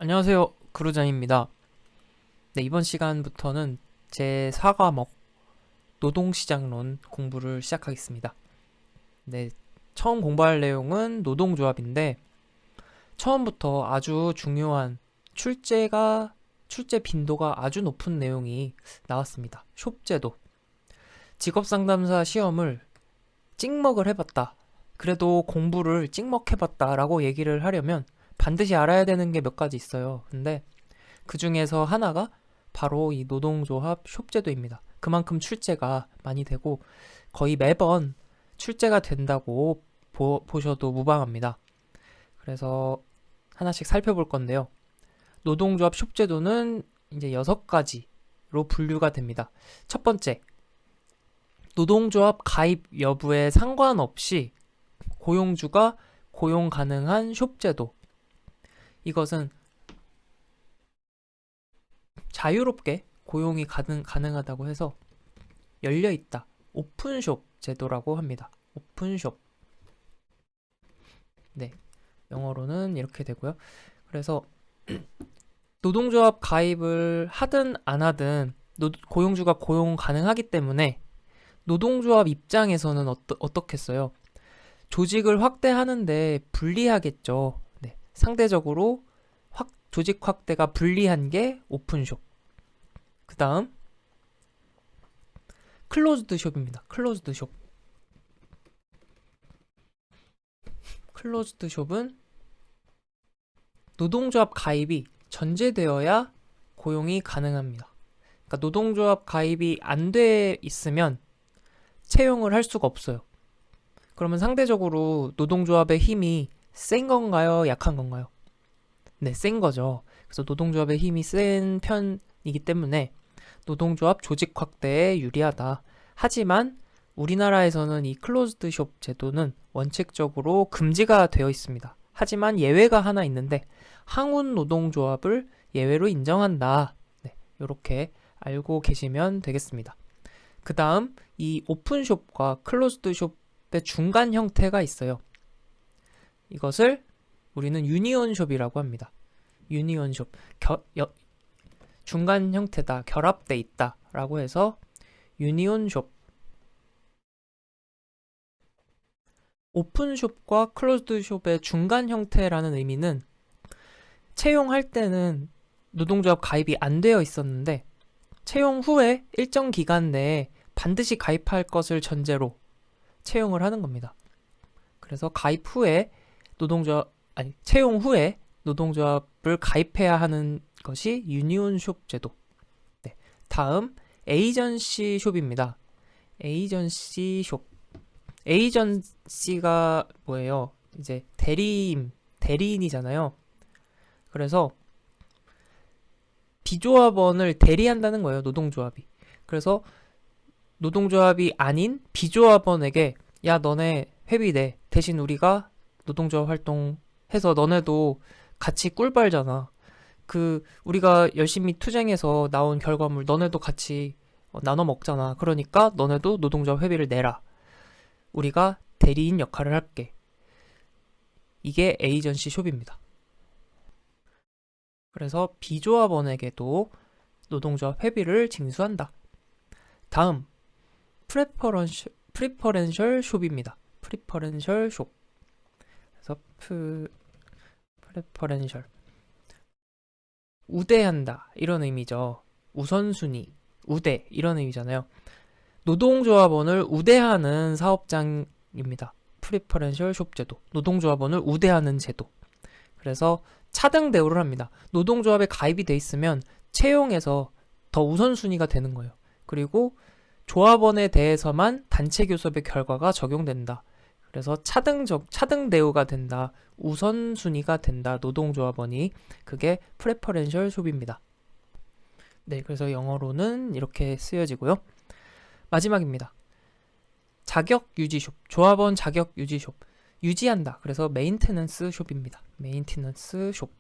안녕하세요. 그루장입니다. 네, 이번 시간부터는 제 4과목 노동시장론 공부를 시작하겠습니다. 네, 처음 공부할 내용은 노동조합인데 처음부터 아주 중요한 출제 빈도가 아주 높은 내용이 나왔습니다. 숍제도. 직업상담사 시험을 찍먹을 해봤다. 그래도 공부를 찍먹해봤다라고 얘기를 하려면 반드시 알아야 되는 게 몇 가지 있어요. 근데 그 중에서 하나가 바로 이 노동조합 숍제도입니다. 그만큼 출제가 많이 되고 거의 매번 출제가 된다고 보셔도 무방합니다. 그래서 하나씩 살펴볼 건데요. 노동조합 숍제도는 이제 6가지로 분류가 됩니다. 첫 번째, 노동조합 가입 여부에 상관없이 고용주가 고용 가능한 숍제도. 이것은 자유롭게 고용이 가능하다고 해서 열려있다. 오픈숍 제도라고 합니다. 오픈숍. 네. 영어로는 이렇게 되고요. 그래서 노동조합 가입을 하든 안 하든 고용주가 고용 가능하기 때문에 노동조합 입장에서는 어떻겠어요? 조직을 확대하는데 불리하겠죠. 네. 상대적으로 조직 확대가 불리한 게 오픈숍. 그 다음 클로즈드 숍입니다. 클로즈드 숍. 클로즈드 숍은 노동조합 가입이 전제되어야 고용이 가능합니다. 그러니까 노동조합 가입이 안 돼 있으면 채용을 할 수가 없어요. 그러면 상대적으로 노동조합의 힘이 센 건가요? 약한 건가요? 네, 센 거죠. 그래서 노동조합의 힘이 센 편이기 때문에 노동조합 조직 확대에 유리하다. 하지만 우리나라에서는 이 클로즈드 숍 제도는 원칙적으로 금지가 되어 있습니다. 하지만 예외가 하나 있는데 항운 노동조합을 예외로 인정한다. 네, 이렇게 알고 계시면 되겠습니다. 그 다음 이 오픈숍과 클로즈드 숍의 중간 형태가 있어요. 이것을 우리는 유니온숍이라고 합니다. 유니온숍. 중간 형태다. 결합돼 있다. 라고 해서 유니온숍. 오픈숍과 클로즈드숍의 중간 형태라는 의미는 채용할 때는 노동조합 가입이 안 되어 있었는데 채용 후에 일정 기간 내에 반드시 가입할 것을 전제로 채용을 하는 겁니다. 그래서 가입 후에 채용 후에 노동조합을 가입해야 하는 것이 유니온숍 제도. 네. 다음 에이전시 숍입니다. 에이전시 숍. 에이전시가 뭐예요? 이제 대리인이잖아요. 그래서 비조합원을 대리한다는 거예요, 노동조합이. 그래서 노동조합이 아닌 비조합원에게 야, 너네 회비 내. 대신 우리가 노동조합 활동해서 너네도 같이 꿀 빨잖아. 우리가 열심히 투쟁해서 나온 결과물 너네도 같이 나눠 먹잖아. 그러니까 너네도 노동조합 회비를 내라. 우리가 대리인 역할을 할게. 이게 에이전시 숍입니다. 그래서 비조합원에게도 노동조합 회비를 징수한다. 다음 프리퍼렌셜 숍입니다. 프리퍼렌셜 숍. 그래서 프리퍼렌셜 우대한다 이런 의미죠. 우선순위, 우대 이런 의미잖아요. 노동조합원을 우대하는 사업장입니다. 프리퍼렌셜 숍 제도. 노동조합원을 우대하는 제도. 그래서 차등 대우를 합니다. 노동조합에 가입이 돼 있으면 채용에서 더 우선순위가 되는 거예요. 그리고 조합원에 대해서만 단체 교섭의 결과가 적용된다. 그래서 차등 대우가 된다. 우선순위가 된다. 노동조합원이. 그게 프레퍼렌셜 숍입니다. 네, 그래서 영어로는 이렇게 쓰여지고요. 마지막입니다. 자격 유지 숍. 조합원 자격 유지 숍. 유지한다. 그래서 메인테넌스 숍입니다. 메인테넌스 숍.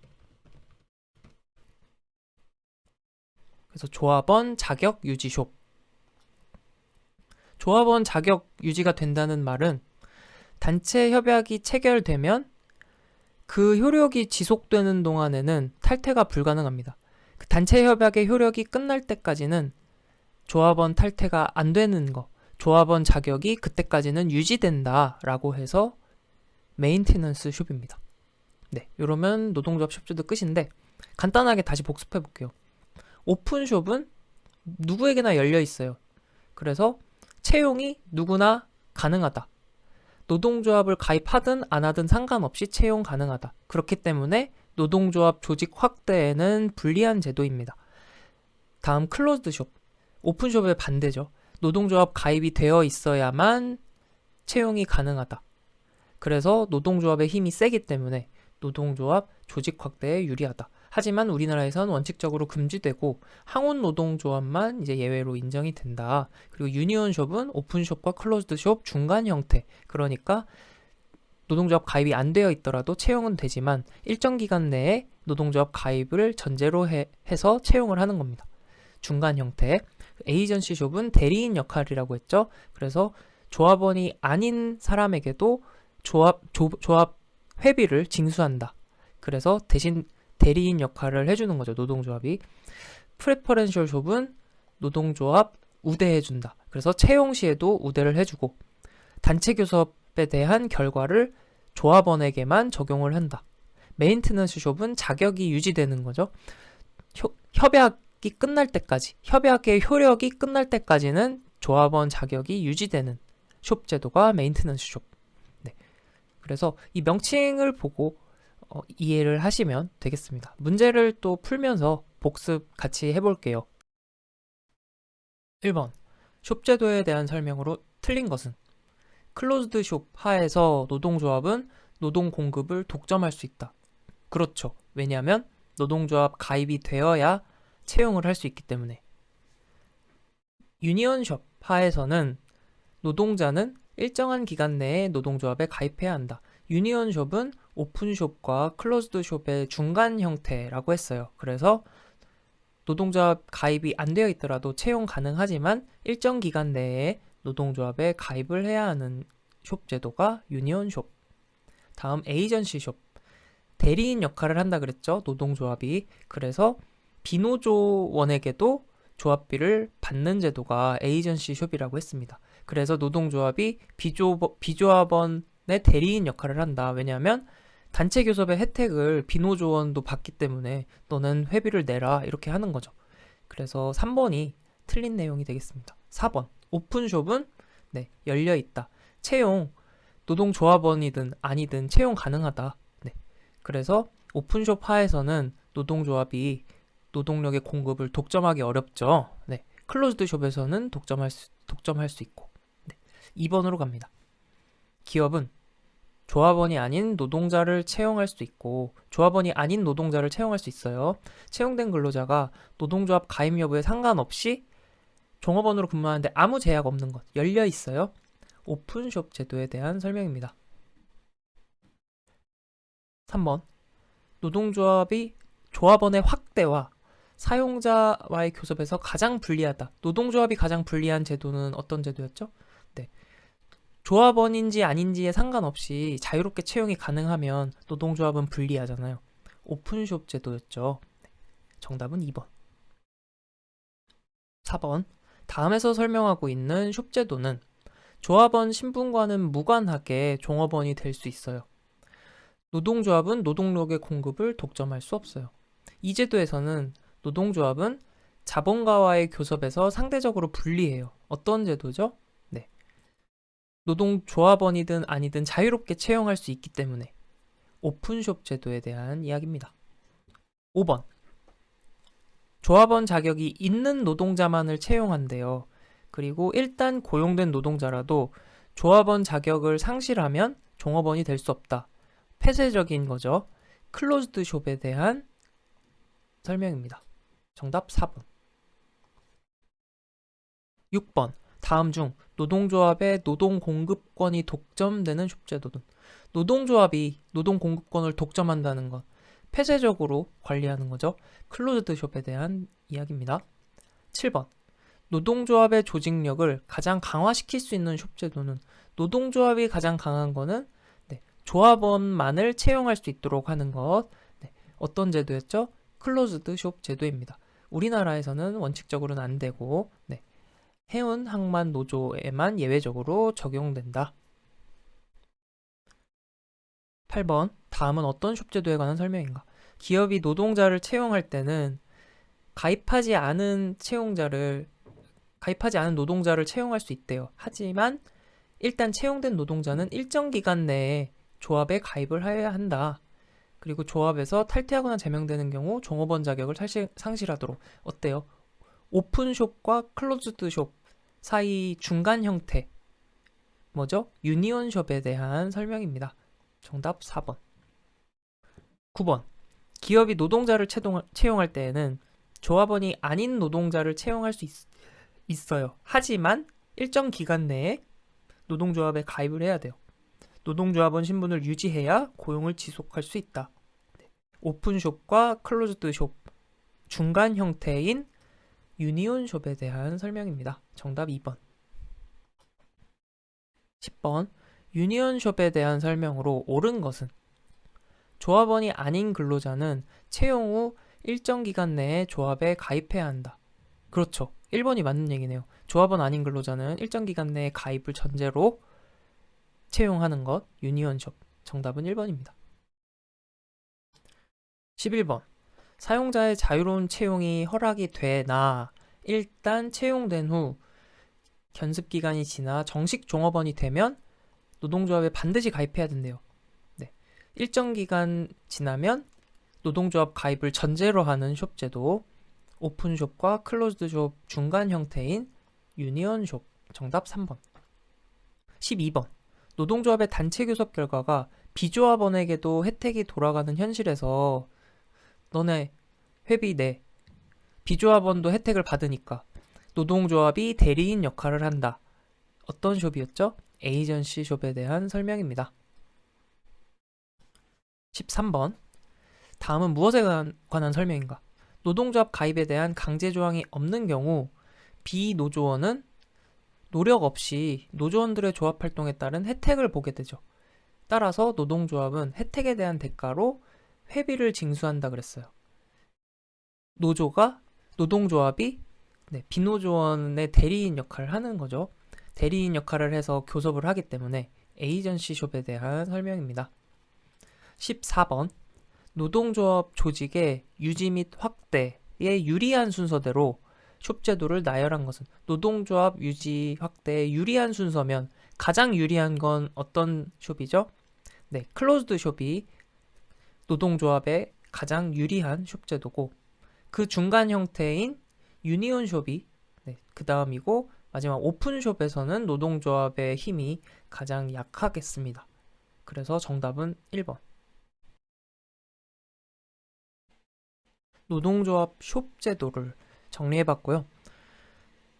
그래서 조합원 자격 유지 숍. 조합원 자격 유지가 된다는 말은 단체 협약이 체결되면 그 효력이 지속되는 동안에는 탈퇴가 불가능합니다. 그 단체 협약의 효력이 끝날 때까지는 조합원 탈퇴가 안 되는 거, 조합원 자격이 그때까지는 유지된다라고 해서 메인테넌스 숍입니다. 네, 이러면 노동조합 숍제도 끝인데 간단하게 다시 복습해 볼게요. 오픈숍은 누구에게나 열려 있어요. 그래서 채용이 누구나 가능하다. 노동조합을 가입하든 안 하든 상관없이 채용 가능하다. 그렇기 때문에 노동조합 조직 확대에는 불리한 제도입니다. 다음 클로즈드숍. 오픈숍의 반대죠. 노동조합 가입이 되어 있어야만 채용이 가능하다. 그래서 노동조합의 힘이 세기 때문에 노동조합 조직 확대에 유리하다. 하지만 우리나라에선 원칙적으로 금지되고 항원 노동조합만 이제 예외로 인정이 된다. 그리고 유니온숍은 오픈숍과 클로즈드숍 중간 형태. 그러니까 노동조합 가입이 안 되어 있더라도 채용은 되지만 일정 기간 내에 노동조합 가입을 전제로 해서 채용을 하는 겁니다. 중간 형태. 에이전시 숍은 대리인 역할이라고 했죠. 그래서 조합원이 아닌 사람에게도 조합 회비를 징수한다. 그래서 대신 대리인 역할을 해주는 거죠. 노동조합이. 프레퍼런셜 숍은 노동조합 우대해준다. 그래서 채용 시에도 우대를 해주고 단체 교섭에 대한 결과를 조합원에게만 적용을 한다. 메인테넌스 숍은 자격이 유지되는 거죠. 협약이 끝날 때까지, 협약의 효력이 끝날 때까지는 조합원 자격이 유지되는 숍 제도가 메인테넌스 숍. 네. 그래서 이 명칭을 보고 이해를 하시면 되겠습니다. 문제를 또 풀면서 복습 같이 해볼게요. 1번. 숍 제도에 대한 설명으로 틀린 것은 클로즈드 숍 하에서 노동조합은 노동 공급을 독점할 수 있다. 그렇죠. 왜냐하면 노동조합 가입이 되어야 채용을 할 수 있기 때문에. 유니온숍 하에서는 노동자는 일정한 기간 내에 노동조합에 가입해야 한다. 유니온숍은 오픈숍과 클로즈드숍의 중간 형태라고 했어요. 그래서 노동조합 가입이 안 되어 있더라도 채용 가능하지만 일정 기간 내에 노동조합에 가입을 해야 하는 숍 제도가 유니온숍. 다음 에이전시 숍. 대리인 역할을 한다 그랬죠. 노동조합이. 그래서 비노조원에게도 조합비를 받는 제도가 에이전시 숍이라고 했습니다. 그래서 노동조합이 비조합원의 대리인 역할을 한다. 왜냐하면 단체 교섭의 혜택을 비노조원도 받기 때문에 너는 회비를 내라 이렇게 하는 거죠. 그래서 3번이 틀린 내용이 되겠습니다. 4번 오픈숍은 열려 있다. 채용 노동조합원이든 아니든 채용 가능하다. 그래서 오픈숍 하에서는 노동조합이 노동력의 공급을 독점하기 어렵죠. 클로즈드 숍에서는 독점할 수 있고. 2번으로 갑니다. 기업은 조합원이 아닌 노동자를 채용할 수 있고 조합원이 아닌 노동자를 채용할 수 있어요. 채용된 근로자가 노동조합 가입 여부에 상관없이 종업원으로 근무하는데 아무 제약 없는 것, 열려 있어요. 오픈숍 제도에 대한 설명입니다. 3번 노동조합이 조합원의 확대와 사용자와의 교섭에서 가장 불리하다. 노동조합이 가장 불리한 제도는 어떤 제도였죠? 조합원인지 아닌지에 상관없이 자유롭게 채용이 가능하면 노동조합은 불리하잖아요. 오픈숍 제도였죠. 정답은 2번. 4번. 다음에서 설명하고 있는 숍 제도는 조합원 신분과는 무관하게 종업원이 될 수 있어요. 노동조합은 노동력의 공급을 독점할 수 없어요. 이 제도에서는 노동조합은 자본가와의 교섭에서 상대적으로 불리해요. 어떤 제도죠? 노동조합원이든 아니든 자유롭게 채용할 수 있기 때문에 오픈숍 제도에 대한 이야기입니다. 5번. 조합원 자격이 있는 노동자만을 채용한대요. 그리고 일단 고용된 노동자라도 조합원 자격을 상실하면 종업원이 될 수 없다. 폐쇄적인 거죠. 클로즈드 숍에 대한 설명입니다. 정답 4번. 6번. 다음 중 노동조합의 노동공급권이 독점되는 숍제도는 노동조합이 노동공급권을 독점한다는 것, 폐쇄적으로 관리하는 거죠. 클로즈드 숍에 대한 이야기입니다. 7번. 노동조합의 조직력을 가장 강화시킬 수 있는 숍제도는 노동조합이 가장 강한 거는 조합원만을 채용할 수 있도록 하는 것. 네, 어떤 제도였죠? 클로즈드 숍 제도입니다. 우리나라에서는 원칙적으로는 안 되고 네, 해운 항만 노조에만 예외적으로 적용된다. 8번. 다음은 어떤 숍 제도에 관한 설명인가? 기업이 노동자를 채용할 때는 가입하지 않은 노동자를 채용할 수 있대요. 하지만 일단 채용된 노동자는 일정 기간 내에 조합에 가입을 해야 한다. 그리고 조합에서 탈퇴하거나 제명되는 경우 종업원 자격을 상실하도록. 어때요? 오픈숍과 클로즈드숍 사이 중간 형태. 뭐죠? 유니온숍에 대한 설명입니다. 정답 4번. 9번. 기업이 노동자를 채용할 때에는 조합원이 아닌 노동자를 채용할 수 있어요. 하지만 일정 기간 내에 노동조합에 가입을 해야 돼요. 노동조합원 신분을 유지해야 고용을 지속할 수 있다. 오픈숍과 클로즈드숍 중간 형태인 유니온숍에 대한 설명입니다. 정답 2번. 10번. 유니온숍에 대한 설명으로 옳은 것은 조합원이 아닌 근로자는 채용 후 일정 기간 내에 조합에 가입해야 한다. 그렇죠. 1번이 맞는 얘기네요. 조합원 아닌 근로자는 일정 기간 내에 가입을 전제로 채용하는 것, 유니온숍. 정답은 1번입니다. 11번. 사용자의 자유로운 채용이 허락이 되나 일단 채용된 후 견습기간이 지나 정식 종업원이 되면 노동조합에 반드시 가입해야 된대요. 네. 일정 기간 지나면 노동조합 가입을 전제로 하는 숍제도, 오픈숍과 클로즈드숍 중간 형태인 유니온숍. 정답 3번. 12번. 노동조합의 단체 교섭 결과가 비조합원에게도 혜택이 돌아가는 현실에서 너네 회비 내. 비조합원도 혜택을 받으니까 노동조합이 대리인 역할을 한다. 어떤 숍이었죠? 에이전시 숍에 대한 설명입니다. 13번. 다음은 무엇에 관한 설명인가? 노동조합 가입에 대한 강제 조항이 없는 경우 비노조원은 노력 없이 노조원들의 조합 활동에 따른 혜택을 보게 되죠. 따라서 노동조합은 혜택에 대한 대가로 회비를 징수한다 그랬어요. 노동조합이 비노조원의 대리인 역할을 하는 거죠. 대리인 역할을 해서 교섭을 하기 때문에 에이전시 숍에 대한 설명입니다. 14번. 노동조합 조직의 유지 및 확대에 유리한 순서대로 숍제도를 나열한 것은 노동조합 유지 확대에 유리한 순서면 가장 유리한 건 어떤 숍이죠? 네, 클로즈드 숍이 노동조합에 가장 유리한 숍제도고 그 중간 형태인 유니온 숍이 그 다음이고 마지막 오픈숍에서는 노동조합의 힘이 가장 약하겠습니다. 그래서 정답은 1번. 노동조합 숍 제도를 정리해봤고요.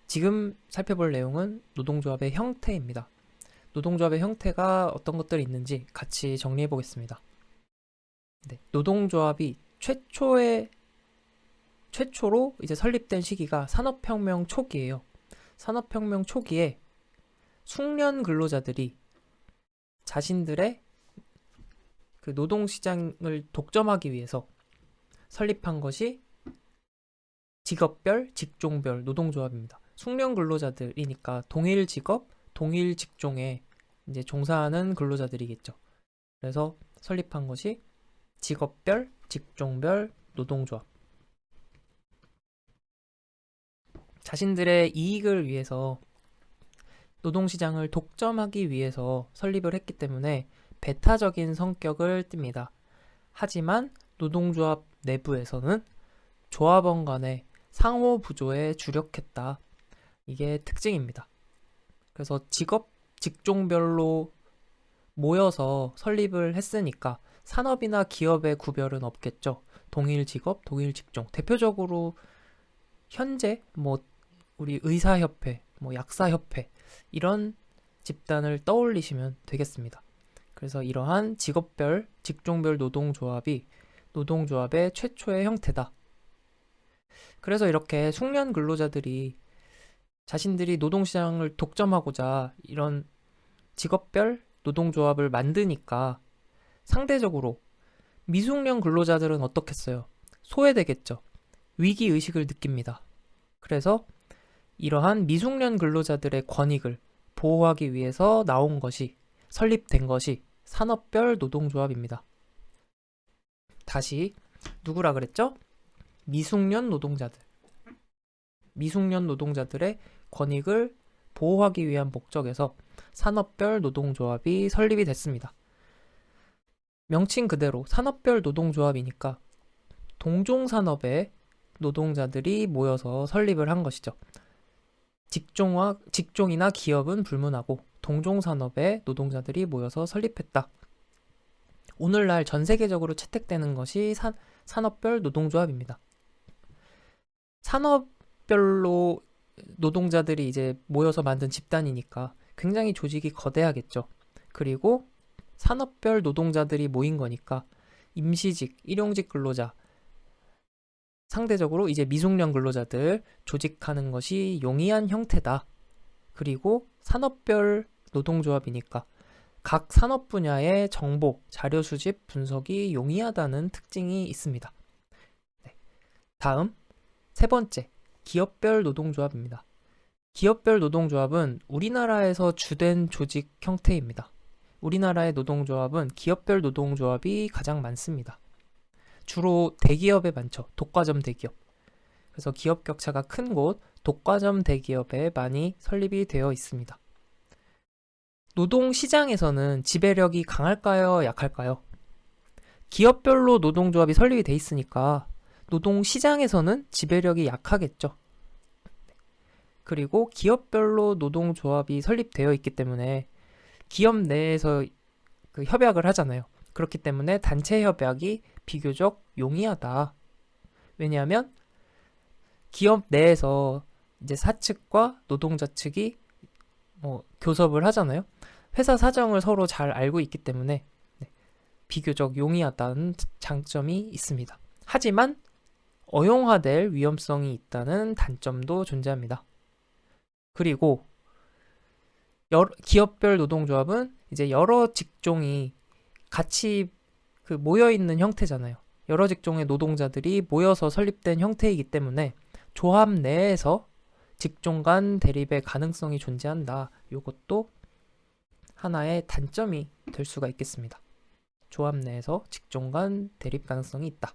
지금 살펴볼 내용은 노동조합의 형태입니다. 노동조합의 형태가 어떤 것들이 있는지 같이 정리해보겠습니다. 노동조합이 최초로 이제 설립된 시기가 산업혁명 초기예요. 산업혁명 초기에 숙련 근로자들이 자신들의 그 노동시장을 독점하기 위해서 설립한 것이 직업별, 직종별 노동조합입니다. 숙련 근로자들이니까 동일 직업, 동일 직종에 이제 종사하는 근로자들이겠죠. 그래서 설립한 것이 직업별, 직종별 노동조합. 자신들의 이익을 위해서 노동시장을 독점하기 위해서 설립을 했기 때문에 배타적인 성격을 띱니다. 하지만 노동조합 내부에서는 조합원 간의 상호 부조에 주력했다. 이게 특징입니다. 그래서 직종별로 모여서 설립을 했으니까 산업이나 기업의 구별은 없겠죠. 동일 직업, 동일 직종. 대표적으로 현재 우리 의사협회, 약사협회 이런 집단을 떠올리시면 되겠습니다. 그래서 이러한 직업별, 직종별 노동조합이 노동조합의 최초의 형태다. 그래서 이렇게 숙련 근로자들이 자신들이 노동시장을 독점하고자 이런 직업별 노동조합을 만드니까 상대적으로 미숙련 근로자들은 어떻겠어요? 소외되겠죠. 위기의식을 느낍니다. 그래서 이러한 미숙련 근로자들의 권익을 보호하기 위해서 설립된 것이 산업별 노동조합입니다. 다시 누구라 그랬죠? 미숙련 노동자들. 미숙련 노동자들의 권익을 보호하기 위한 목적에서 산업별 노동조합이 설립이 됐습니다. 명칭 그대로 산업별 노동조합이니까 동종산업의 노동자들이 모여서 설립을 한 것이죠. 직종이나 기업은 불문하고 동종산업의 노동자들이 모여서 설립했다. 오늘날 전 세계적으로 채택되는 것이 산업별 노동조합입니다. 산업별로 노동자들이 이제 모여서 만든 집단이니까 굉장히 조직이 거대하겠죠. 그리고 산업별 노동자들이 모인 거니까 임시직, 일용직 근로자, 상대적으로 이제 미숙련 근로자들 조직하는 것이 용이한 형태다. 그리고 산업별 노동조합이니까 각 산업 분야의 정보, 자료 수집, 분석이 용이하다는 특징이 있습니다. 네. 다음, 세 번째, 기업별 노동조합입니다. 기업별 노동조합은 우리나라에서 주된 조직 형태입니다. 우리나라의 노동조합은 기업별 노동조합이 가장 많습니다. 주로 대기업에 많죠. 독과점 대기업. 그래서 기업 격차가 큰 곳, 독과점 대기업에 많이 설립이 되어 있습니다. 노동시장에서는 지배력이 강할까요? 약할까요? 기업별로 노동조합이 설립이 돼 있으니까 노동시장에서는 지배력이 약하겠죠. 그리고 기업별로 노동조합이 설립되어 있기 때문에 기업 내에서 협약을 하잖아요. 그렇기 때문에 단체 협약이 비교적 용이하다. 왜냐하면 기업 내에서 이제 사측과 노동자 측이 교섭을 하잖아요. 회사 사정을 서로 잘 알고 있기 때문에 비교적 용이하다는 장점이 있습니다. 하지만 어용화될 위험성이 있다는 단점도 존재합니다. 그리고 기업별 노동조합은 이제 여러 직종이 같이 모여있는 형태잖아요. 여러 직종의 노동자들이 모여서 설립된 형태이기 때문에 조합 내에서 직종 간 대립의 가능성이 존재한다. 이것도 하나의 단점이 될 수가 있겠습니다. 조합 내에서 직종 간 대립 가능성이 있다.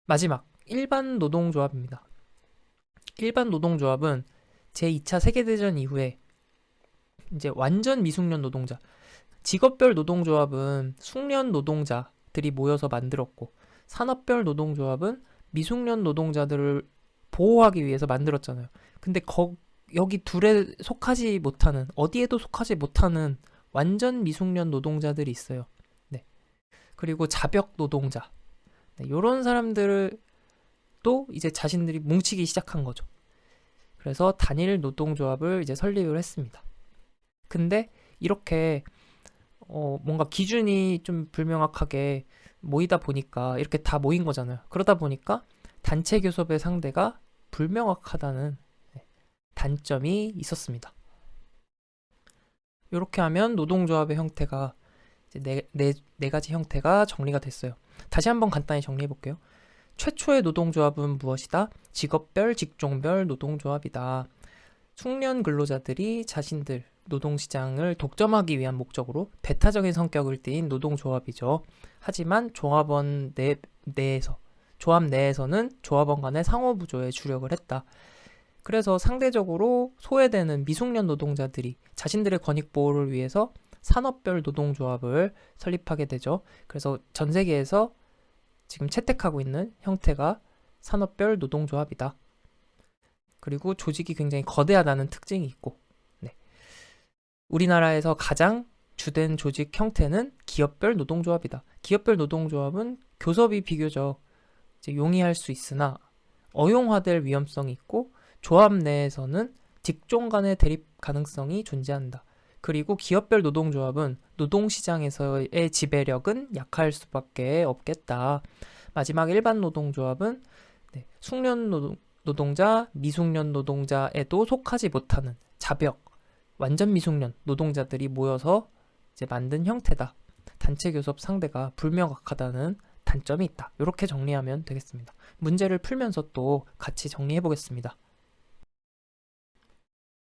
마지막, 일반 노동조합입니다. 일반 노동조합은 제2차 세계대전 이후에 이제 완전 미숙련 노동자, 직업별 노동조합은 숙련 노동자들이 모여서 만들었고, 산업별 노동조합은 미숙련 노동자들을 보호하기 위해서 만들었잖아요. 근데 여기 둘에 속하지 못하는, 어디에도 속하지 못하는 완전 미숙련 노동자들이 있어요. 네. 그리고 자벽 노동자, 이런 사람들도 이제 자신들이 뭉치기 시작한 거죠. 그래서 단일 노동조합을 이제 설립을 했습니다. 근데 이렇게 뭔가 기준이 좀 불명확하게 모이다 보니까 이렇게 다 모인 거잖아요. 그러다 보니까 단체 교섭의 상대가 불명확하다는 단점이 있었습니다. 이렇게 하면 노동조합의 형태가 이제 네 가지 형태가 정리가 됐어요. 다시 한번 간단히 정리해 볼게요. 최초의 노동조합은 무엇이다? 직업별, 직종별 노동조합이다. 숙련 근로자들이 자신들 노동시장을 독점하기 위한 목적으로 배타적인 성격을 띠인 노동조합이죠. 하지만 조합 내에서는 조합원 간의 상호부조에 주력을 했다. 그래서 상대적으로 소외되는 미숙련 노동자들이 자신들의 권익 보호를 위해서 산업별 노동조합을 설립하게 되죠. 그래서 전 세계에서 지금 채택하고 있는 형태가 산업별 노동조합이다. 그리고 조직이 굉장히 거대하다는 특징이 있고, 우리나라에서 가장 주된 조직 형태는 기업별 노동조합이다. 기업별 노동조합은 교섭이 비교적 이제 용이할 수 있으나 어용화될 위험성이 있고, 조합 내에서는 직종 간의 대립 가능성이 존재한다. 그리고 기업별 노동조합은 노동시장에서의 지배력은 약할 수밖에 없겠다. 마지막 일반 노동조합은 숙련 노동자, 미숙련 노동자에도 속하지 못하는 자벽, 완전 미숙련 노동자들이 모여서 이제 만든 형태다. 단체 교섭 상대가 불명확하다는 단점이 있다. 이렇게 정리하면 되겠습니다. 문제를 풀면서 또 같이 정리해 보겠습니다.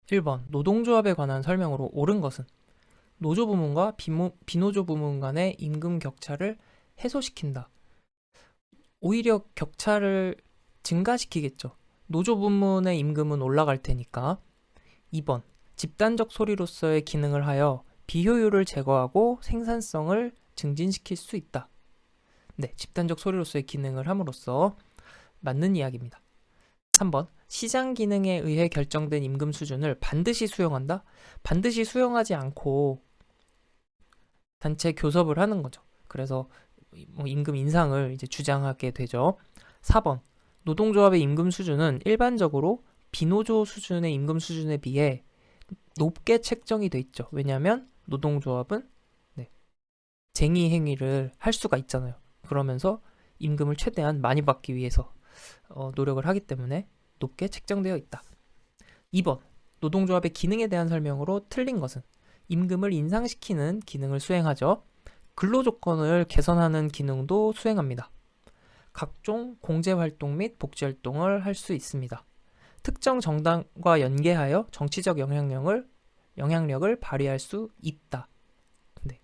1번 노동조합에 관한 설명으로 옳은 것은 노조 부문과 비노조 부문 간의 임금 격차를 해소시킨다. 오히려 격차를 증가시키겠죠. 노조 부문의 임금은 올라갈 테니까. 2번 집단적 소리로서의 기능을 하여 비효율을 제거하고 생산성을 증진시킬 수 있다. 네, 집단적 소리로서의 기능을 함으로써 맞는 이야기입니다. 3번 시장 기능에 의해 결정된 임금 수준을 반드시 수용한다? 반드시 수용하지 않고 단체 교섭을 하는 거죠. 그래서 임금 인상을 이제 주장하게 되죠. 4번 노동조합의 임금 수준은 일반적으로 비노조 수준의 임금 수준에 비해 높게 책정이 돼 있죠. 왜냐하면 노동조합은 쟁의 행위를 할 수가 있잖아요. 그러면서 임금을 최대한 많이 받기 위해서 노력을 하기 때문에 높게 책정되어 있다. 2번 노동조합의 기능에 대한 설명으로 틀린 것은 임금을 인상시키는 기능을 수행하죠. 근로조건을 개선하는 기능도 수행합니다. 각종 공제활동 및 복지활동을 할 수 있습니다. 특정 정당과 연계하여 정치적 영향력을 발휘할 수 있다. 네.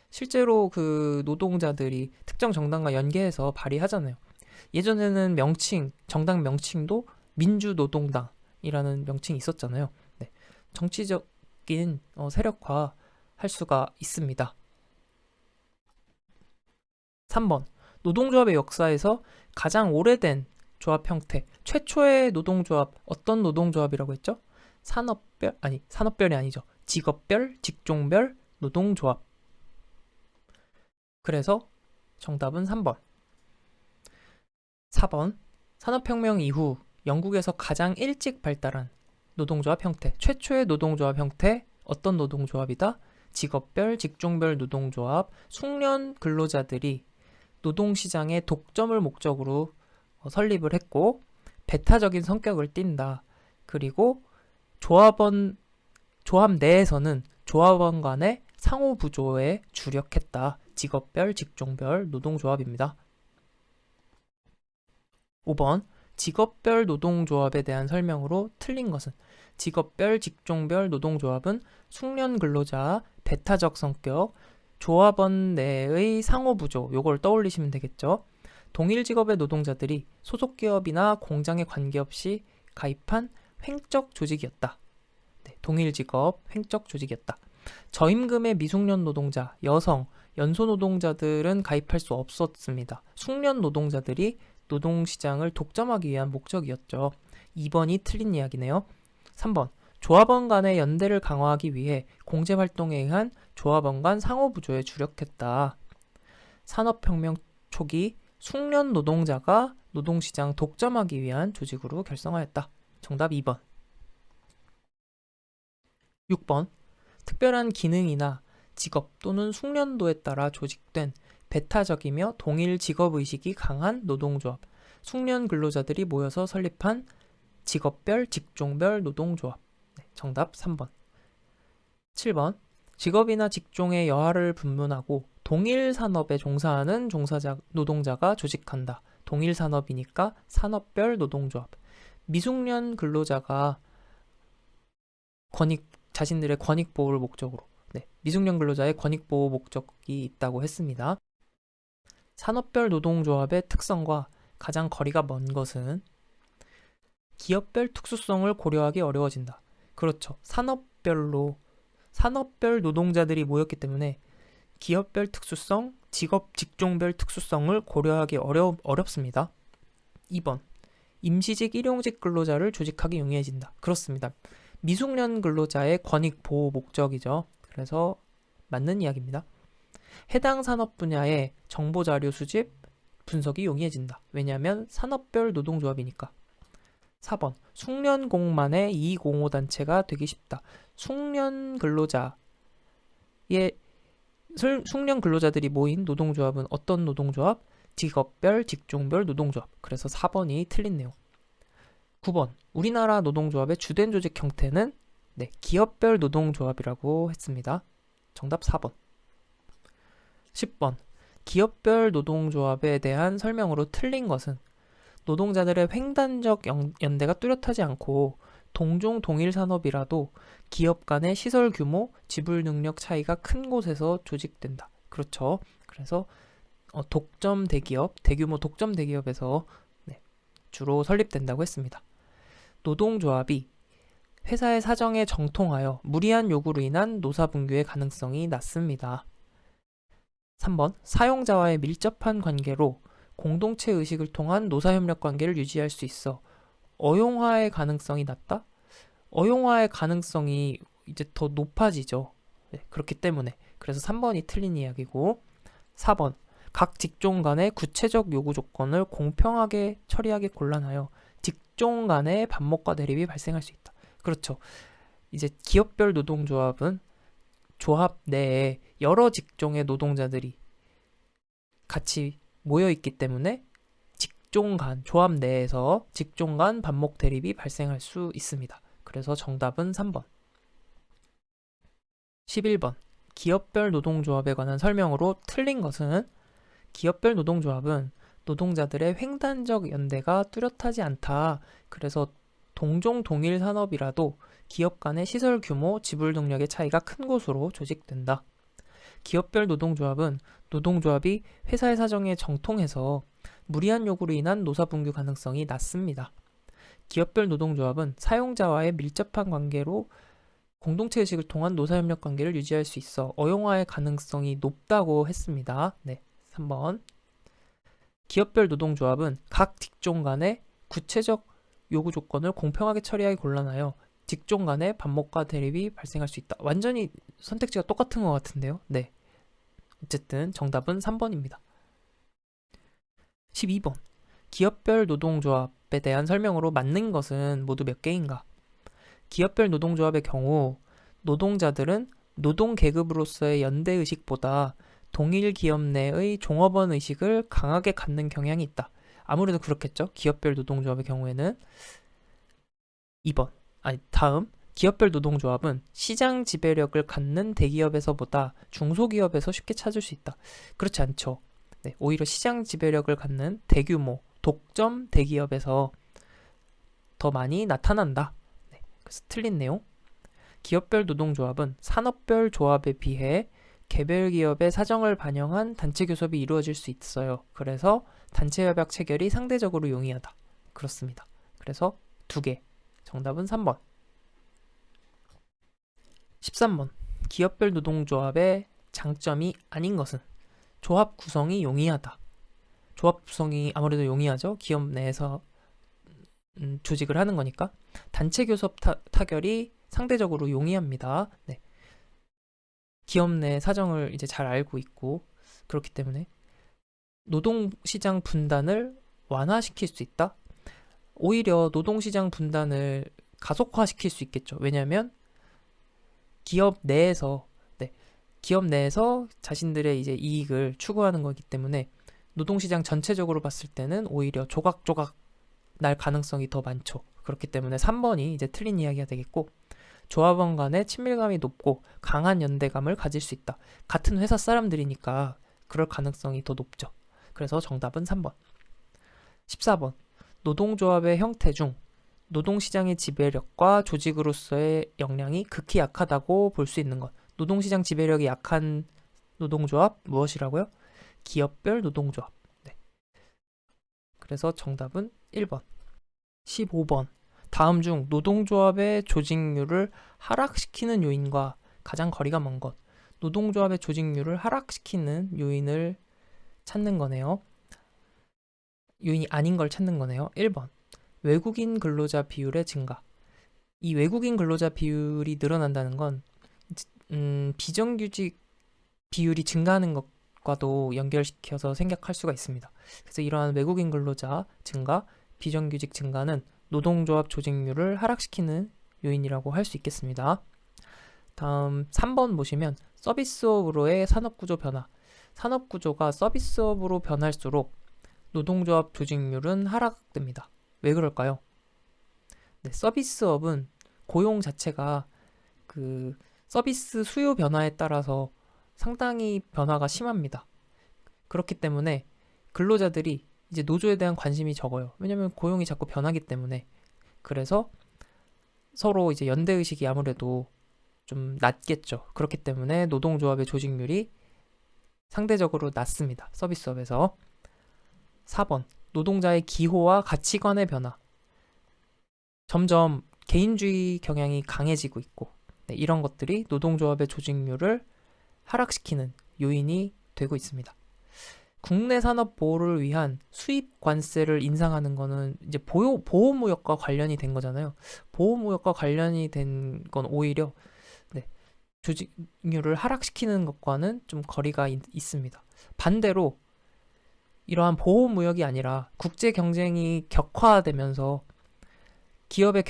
실제로 그 노동자들이 특정 정당과 연계해서 발휘하잖아요. 예전에는 정당 명칭도 민주노동당이라는 명칭이 있었잖아요. 네. 정치적인 세력화 할 수가 있습니다. 3번 노동조합의 역사에서 가장 오래된 조합 형태, 최초의 노동조합, 어떤 노동조합이라고 했죠? 산업별이 아니죠. 직업별, 직종별 노동조합. 그래서 정답은 3번. 4번 산업혁명 이후 영국에서 가장 일찍 발달한 노동조합 형태, 최초의 노동조합 형태, 어떤 노동조합이다? 직업별, 직종별 노동조합, 숙련 근로자들이 노동시장의 독점을 목적으로 설립을 했고 배타적인 성격을 띈다. 그리고 조합 내에서는 조합원 간의 상호부조에 주력했다. 직업별, 직종별 노동조합입니다. 5번 직업별 노동조합에 대한 설명으로 틀린 것은 직업별, 직종별 노동조합은 숙련 근로자, 배타적 성격, 조합원 내의 상호부조, 요걸 떠올리시면 되겠죠. 동일 직업의 노동자들이 소속 기업이나 공장에 관계없이 가입한 횡적 조직이었다. 네, 동일 직업, 횡적 조직이었다. 저임금의 미숙련 노동자, 여성, 연소 노동자들은 가입할 수 없었습니다. 숙련 노동자들이 노동시장을 독점하기 위한 목적이었죠. 2번이 틀린 이야기네요. 3번 조합원 간의 연대를 강화하기 위해 공제활동에 의한 조합원 간 상호부조에 주력했다. 산업혁명 초기 숙련 노동자가 노동시장 독점하기 위한 조직으로 결성하였다. 정답 2번. 6번 특별한 기능이나 직업 또는 숙련도에 따라 조직된 배타적이며 동일 직업의식이 강한 노동조합, 숙련 근로자들이 모여서 설립한 직업별, 직종별 노동조합. 네, 정답 3번. 7번 직업이나 직종의 여하를 분문하고 동일 산업에 종사하는 노동자가 조직한다. 동일 산업이니까 산업별 노동조합. 미숙련 근로자가 자신들의 권익보호를 목적으로 미숙련 근로자의 권익보호 목적이 있다고 했습니다. 산업별 노동조합의 특성과 가장 거리가 먼 것은 기업별 특수성을 고려하기 어려워진다. 그렇죠. 산업별 노동자들이 모였기 때문에 기업별 특수성, 직종별 특수성을 고려하기 어렵습니다. 2번 임시직, 일용직 근로자를 조직하기 용이해진다. 그렇습니다. 미숙련 근로자의 권익 보호 목적이죠. 그래서 맞는 이야기입니다. 해당 산업 분야의 정보 자료 수집, 분석이 용이해진다. 왜냐하면 산업별 노동조합이니까. 4번 숙련공만의 205단체가 되기 쉽다. 숙련 근로자들이 모인 노동조합은 어떤 노동조합? 직업별, 직종별 노동조합. 그래서 4번이 틀린 내용. 9번 우리나라 노동조합의 주된 조직 형태는 기업별 노동조합이라고 했습니다. 정답 4번. 10번. 기업별 노동조합에 대한 설명으로 틀린 것은 노동자들의 횡단적 연대가 뚜렷하지 않고 동종 동일 산업이라도 기업 간의 시설 규모, 지불 능력 차이가 큰 곳에서 조직된다. 그렇죠. 그래서 독점 대기업, 대규모 독점 대기업에서 주로 설립된다고 했습니다. 노동조합이 회사의 사정에 정통하여 무리한 요구로 인한 노사분규의 가능성이 낮습니다. 3번. 사용자와의 밀접한 관계로 공동체 의식을 통한 노사협력 관계를 유지할 수 있어 어용화의 가능성이 낮다? 어용화의 가능성이 이제 더 높아지죠. 그렇기 때문에. 그래서 3번이 틀린 이야기고, 4번. 각 직종 간의 구체적 요구 조건을 공평하게 처리하기 곤란하여 직종 간의 반목과 대립이 발생할 수 있다. 그렇죠. 이제 기업별 노동조합은 조합 내에 여러 직종의 노동자들이 같이 모여 있기 때문에 직종 간, 조합 내에서 직종 간 반목 대립이 발생할 수 있습니다. 그래서 정답은 3번. 11번. 기업별 노동조합에 관한 설명으로 틀린 것은 기업별 노동조합은 노동자들의 횡단적 연대가 뚜렷하지 않다. 그래서 동종 동일 산업이라도 기업 간의 시설 규모, 지불 능력의 차이가 큰 곳으로 조직된다. 기업별 노동조합은 노동조합이 회사의 사정에 정통해서 무리한 요구로 인한 노사분규 가능성이 낮습니다. 기업별 노동조합은 사용자와의 밀접한 관계로 공동체 의식을 통한 노사협력 관계를 유지할 수 있어 어용화의 가능성이 높다고 했습니다. 네, 3번. 기업별 노동조합은 각 직종 간의 구체적 요구 조건을 공평하게 처리하기 곤란하여 직종 간의 반목과 대립이 발생할 수 있다. 완전히 선택지가 똑같은 것 같은데요. 네. 어쨌든 정답은 3번입니다. 12번. 기업별 노동조합에 대한 설명으로 맞는 것은 모두 몇 개인가? 기업별 노동조합의 경우 노동자들은 노동 계급으로서의 연대 의식보다 동일 기업 내의 종업원 의식을 강하게 갖는 경향이 있다. 아무래도 그렇겠죠. 기업별 노동조합의 경우에는. 2번. 다음. 기업별 노동조합은 시장 지배력을 갖는 대기업에서보다 중소기업에서 쉽게 찾을 수 있다. 그렇지 않죠. 네, 오히려 시장 지배력을 갖는 대규모 독점 대기업에서 더 많이 나타난다. 네, 그래서 틀린 내용. 기업별 노동조합은 산업별 조합에 비해 개별 기업의 사정을 반영한 단체 교섭이 이루어질 수 있어요. 그래서 단체 협약 체결이 상대적으로 용이하다. 그렇습니다. 그래서 2개. 정답은 3번. 13번. 기업별 노동조합의 장점이 아닌 것은 조합 구성이 용이하다. 조합 구성이 아무래도 용이하죠. 기업 내에서 조직을 하는 거니까. 단체 교섭 타결이 상대적으로 용이합니다. 네. 기업 내 사정을 이제 잘 알고 있고 그렇기 때문에 노동시장 분단을 완화시킬 수 있다? 오히려 노동시장 분단을 가속화시킬 수 있겠죠. 왜냐하면 기업 내에서 자신들의 이제 이익을 추구하는 거기 때문에 노동시장 전체적으로 봤을 때는 오히려 조각조각 날 가능성이 더 많죠. 그렇기 때문에 3번이 이제 틀린 이야기가 되겠고, 조합원 간의 친밀감이 높고 강한 연대감을 가질 수 있다. 같은 회사 사람들이니까 그럴 가능성이 더 높죠. 그래서 정답은 3번. 14번. 노동조합의 형태 중 노동시장의 지배력과 조직으로서의 역량이 극히 약하다고 볼 수 있는 것. 노동시장 지배력이 약한 노동조합 무엇이라고요? 기업별 노동조합. 네. 그래서 정답은 1번. 15번. 다음 중 노동조합의 조직률을 하락시키는 요인과 가장 거리가 먼 것. 노동조합의 조직률을 하락시키는 요인을 찾는 거네요. 요인이 아닌 걸 찾는 거네요. 1번. 외국인 근로자 비율의 증가. 이 외국인 근로자 비율이 늘어난다는 건 비정규직 비율이 증가하는 것과도 연결시켜서 생각할 수가 있습니다. 그래서 이러한 외국인 근로자 증가, 비정규직 증가는 노동조합 조직률을 하락시키는 요인이라고 할 수 있겠습니다. 다음 3번 보시면 서비스업으로의 산업구조 변화. 산업구조가 서비스업으로 변할수록 노동조합 조직률은 하락됩니다. 왜 그럴까요? 네, 서비스업은 고용 자체가 그 서비스 수요 변화에 따라서 상당히 변화가 심합니다. 그렇기 때문에 근로자들이 이제 노조에 대한 관심이 적어요. 왜냐면 고용이 자꾸 변하기 때문에. 그래서 서로 이제 연대의식이 아무래도 좀 낮겠죠. 그렇기 때문에 노동조합의 조직률이 상대적으로 낮습니다. 서비스업에서. 4번. 노동자의 기호와 가치관의 변화. 점점 개인주의 경향이 강해지고 있고, 네, 이런 것들이 노동조합의 조직률을 하락시키는 요인이 되고 있습니다. 국내 산업 보호를 위한 수입 관세를 인상하는 거는 이제 보호무역과 관련이 된 거잖아요. 보호무역과 관련이 된 건 오히려 네, 조직률을 하락시키는 것과는 좀 거리가 있습니다. 반대로 이러한 보호무역이 아니라 국제 경쟁이 격화되면서 기업의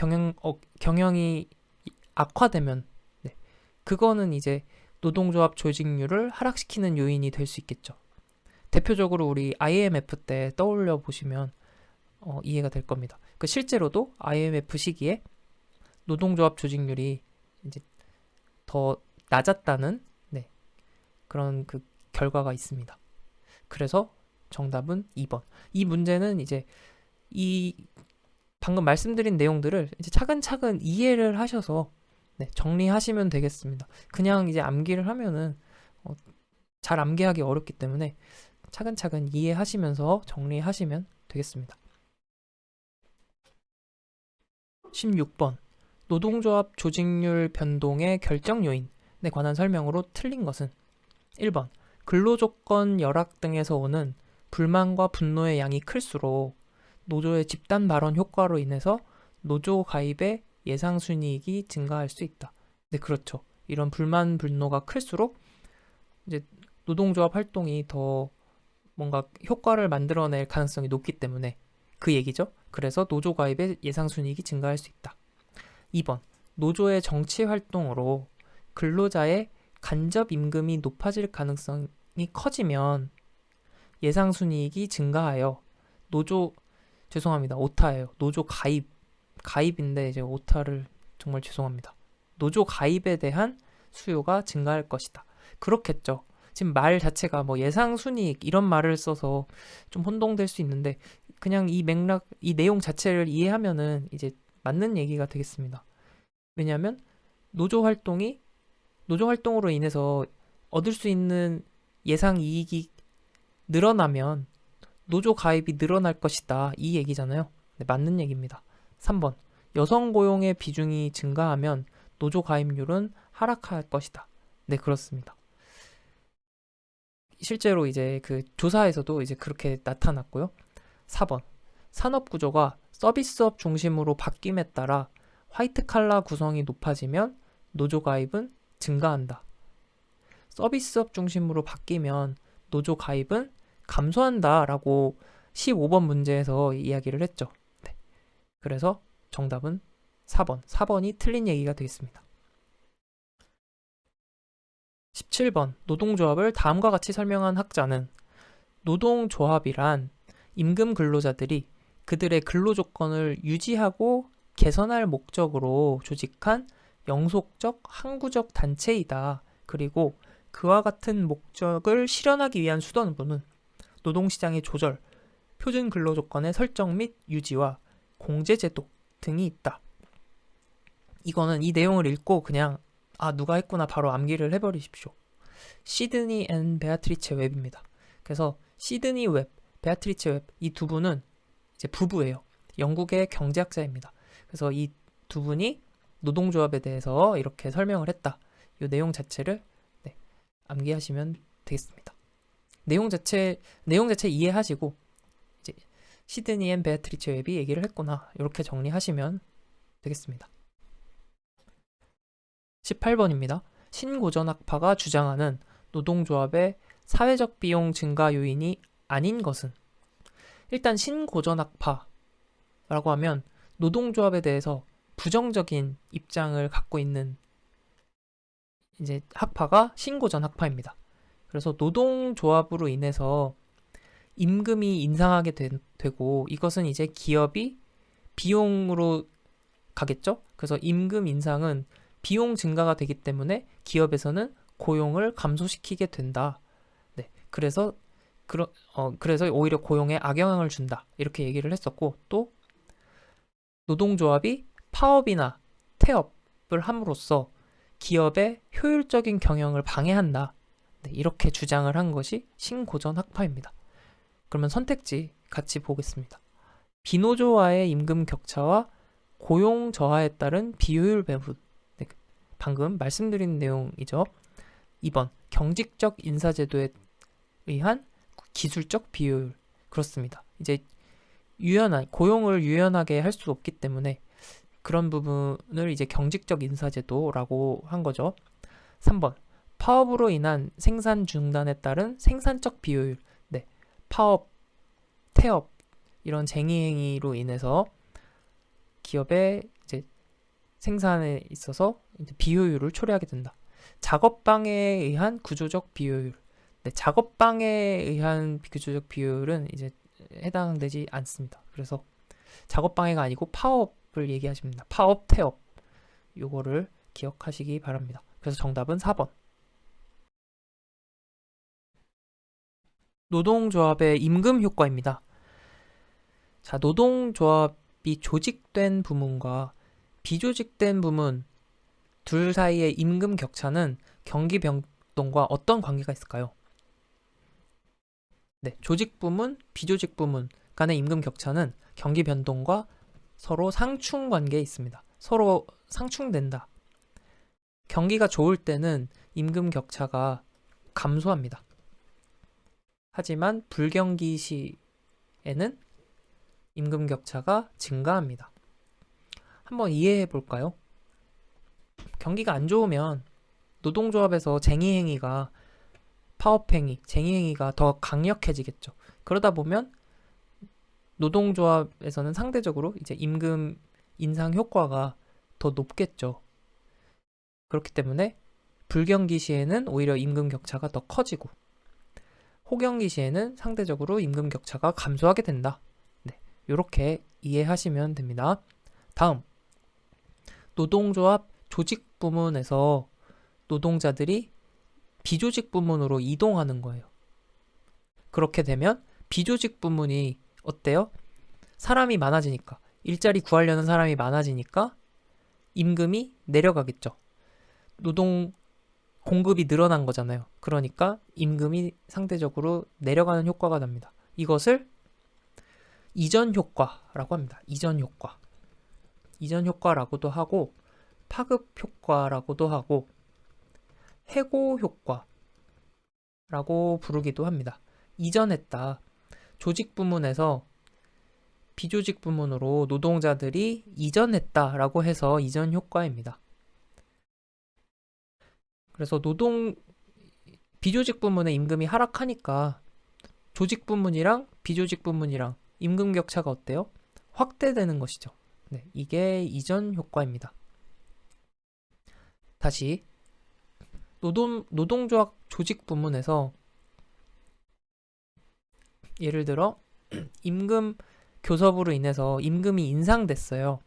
경영이 악화되면 네, 그거는 이제 노동조합 조직률을 하락시키는 요인이 될 수 있겠죠. 대표적으로 우리 IMF 때 떠올려 보시면 이해가 될 겁니다. 실제로도 IMF 시기에 노동조합 조직률이 이제 더 낮았다는 네, 그런 그 결과가 있습니다. 그래서 정답은 2번. 이 문제는 이제 이 방금 말씀드린 내용들을 이제 차근차근 이해를 하셔서 네, 정리하시면 되겠습니다. 그냥 이제 암기를 하면은 잘 암기하기 어렵기 때문에 차근차근 이해하시면서 정리하시면 되겠습니다. 16번. 노동조합 조직률 변동의 결정 요인에 관한 설명으로 틀린 것은 1번. 근로조건 열악 등에서 오는 불만과 분노의 양이 클수록 노조의 집단 발언 효과로 인해서 노조 가입의 예상 순이익이 증가할 수 있다. 네, 그렇죠. 이런 불만, 분노가 클수록 이제 노동조합 활동이 더 뭔가 효과를 만들어낼 가능성이 높기 때문에 그 얘기죠. 그래서 노조 가입의 예상 순이익이 증가할 수 있다. 2번. 노조의 정치 활동으로 근로자의 간접 임금이 높아질 가능성이 커지면 예상 순이익이 증가하여 오타예요. 노조 가입인데 이제 오타를 정말 죄송합니다. 노조 가입에 대한 수요가 증가할 것이다. 그렇겠죠. 지금 말 자체가 뭐 예상 순이익 이런 말을 써서 좀 혼동될 수 있는데 그냥 이 내용 자체를 이해하면은 이제 맞는 얘기가 되겠습니다. 왜냐하면 노조 활동으로 인해서 얻을 수 있는 예상 이익이 늘어나면 노조 가입이 늘어날 것이다. 이 얘기잖아요. 네, 맞는 얘기입니다. 3번. 여성 고용의 비중이 증가하면 노조 가입률은 하락할 것이다. 네, 그렇습니다. 실제로 이제 그 조사에서도 이제 그렇게 나타났고요. 4번. 산업 구조가 서비스업 중심으로 바뀜에 따라 화이트 칼라 구성이 높아지면 노조 가입은 증가한다. 서비스업 중심으로 바뀌면 노조 가입은 감소한다라고 15번 문제에서 이야기를 했죠. 네. 그래서 정답은 4번. 4번이 틀린 얘기가 되겠습니다. 17번. 노동조합을 다음과 같이 설명한 학자는 노동조합이란 임금 근로자들이 그들의 근로조건을 유지하고 개선할 목적으로 조직한 영속적 항구적 단체이다. 그리고 그와 같은 목적을 실현하기 위한 수단으로는 노동시장의 조절, 표준 근로조건의 설정 및 유지와 공제제도 등이 있다. 이거는 이 내용을 읽고 그냥 누가 했구나 바로 암기를 해버리십시오. 시드니 앤 베아트리체 웹입니다. 그래서 시드니 웹, 베아트리체 웹 이 두 분은 이제 부부예요. 영국의 경제학자입니다. 그래서 이 두 분이 노동조합에 대해서 이렇게 설명을 했다. 이 내용 자체를 암기하시면 되겠습니다. 내용 자체 이해하시고 이제 시드니 앤 베아트리체 웹이 얘기를 했구나 이렇게 정리하시면 되겠습니다. 18번입니다. 신고전학파가 주장하는 노동조합의 사회적 비용 증가 요인이 아닌 것은 일단 신고전학파라고 하면 노동조합에 대해서 부정적인 입장을 갖고 있는 이제 학파가 신고전학파입니다. 그래서 노동조합으로 인해서 임금이 인상하게 되고 이것은 이제 기업이 비용으로 가겠죠. 그래서 임금 인상은 비용 증가가 되기 때문에 기업에서는 고용을 감소시키게 된다. 네, 그래서 오히려 고용에 악영향을 준다. 이렇게 얘기를 했었고, 또 노동조합이 파업이나 태업을 함으로써 기업의 효율적인 경영을 방해한다. 네, 이렇게 주장을 한 것이 신고전 학파입니다. 그러면 선택지 같이 보겠습니다. 비노조와의 임금 격차와 고용 저하에 따른 비효율 배분. 네, 방금 말씀드린 내용이죠. 2번 경직적 인사제도에 의한 기술적 비효율. 그렇습니다. 이제 고용을 유연하게 할 수 없기 때문에 그런 부분을 이제 경직적 인사제도라고 한 거죠. 3번 파업으로 인한 생산 중단에 따른 생산적 비효율. 네, 파업, 태업 이런 쟁의 행위로 인해서 기업의 이제 생산에 있어서 이제 비효율을 초래하게 된다. 작업 방해에 의한 구조적 비효율. 네, 작업 방해에 의한 구조적 비효율은 이제 해당되지 않습니다. 그래서 작업 방해가 아니고 파업을 얘기하십니다. 파업, 태업. 요거를 기억하시기 바랍니다. 그래서 정답은 4번. 노동조합의 임금 효과입니다. 자, 노동조합이 조직된 부문과 비조직된 부문 둘 사이의 임금 격차는 경기 변동과 어떤 관계가 있을까요? 네, 조직 부문, 비조직 부문 간의 임금 격차는 경기 변동과 서로 상충 관계에 있습니다. 서로 상충된다. 경기가 좋을 때는 임금 격차가 감소합니다. 하지만 불경기 시에는 임금 격차가 증가합니다. 한번 이해해 볼까요? 경기가 안 좋으면 노동조합에서 쟁의행위가 파업행위, 쟁의행위가 더 강력해지겠죠. 그러다 보면 노동조합에서는 상대적으로 이제 임금 인상 효과가 더 높겠죠. 그렇기 때문에 불경기 시에는 오히려 임금 격차가 더 커지고 호경기 시에는 상대적으로 임금 격차가 감소하게 된다. 네, 이렇게 이해하시면 됩니다. 다음, 노동조합 조직 부문에서 노동자들이 비조직 부문으로 이동하는 거예요. 그렇게 되면 비조직 부문이 어때요? 사람이 많아지니까, 일자리 구하려는 사람이 많아지니까 임금이 내려가겠죠. 노동 공급이 늘어난 거잖아요. 그러니까 임금이 상대적으로 내려가는 효과가 납니다. 이것을 이전 효과라고 합니다. 이전 효과. 이전 효과라고도 하고 파급 효과라고도 하고 해고 효과라고 부르기도 합니다. 이전했다. 조직 부문에서 비조직 부문으로 노동자들이 이전했다라고 해서 이전 효과입니다. 그래서 비조직 부문의 임금이 하락하니까 조직 부문이랑 비조직 부문이랑 임금 격차가 어때요? 확대되는 것이죠. 네, 이게 이전 효과입니다. 다시 노동조합 조직 부문에서 예를 들어 임금 교섭으로 인해서 임금이 인상됐어요.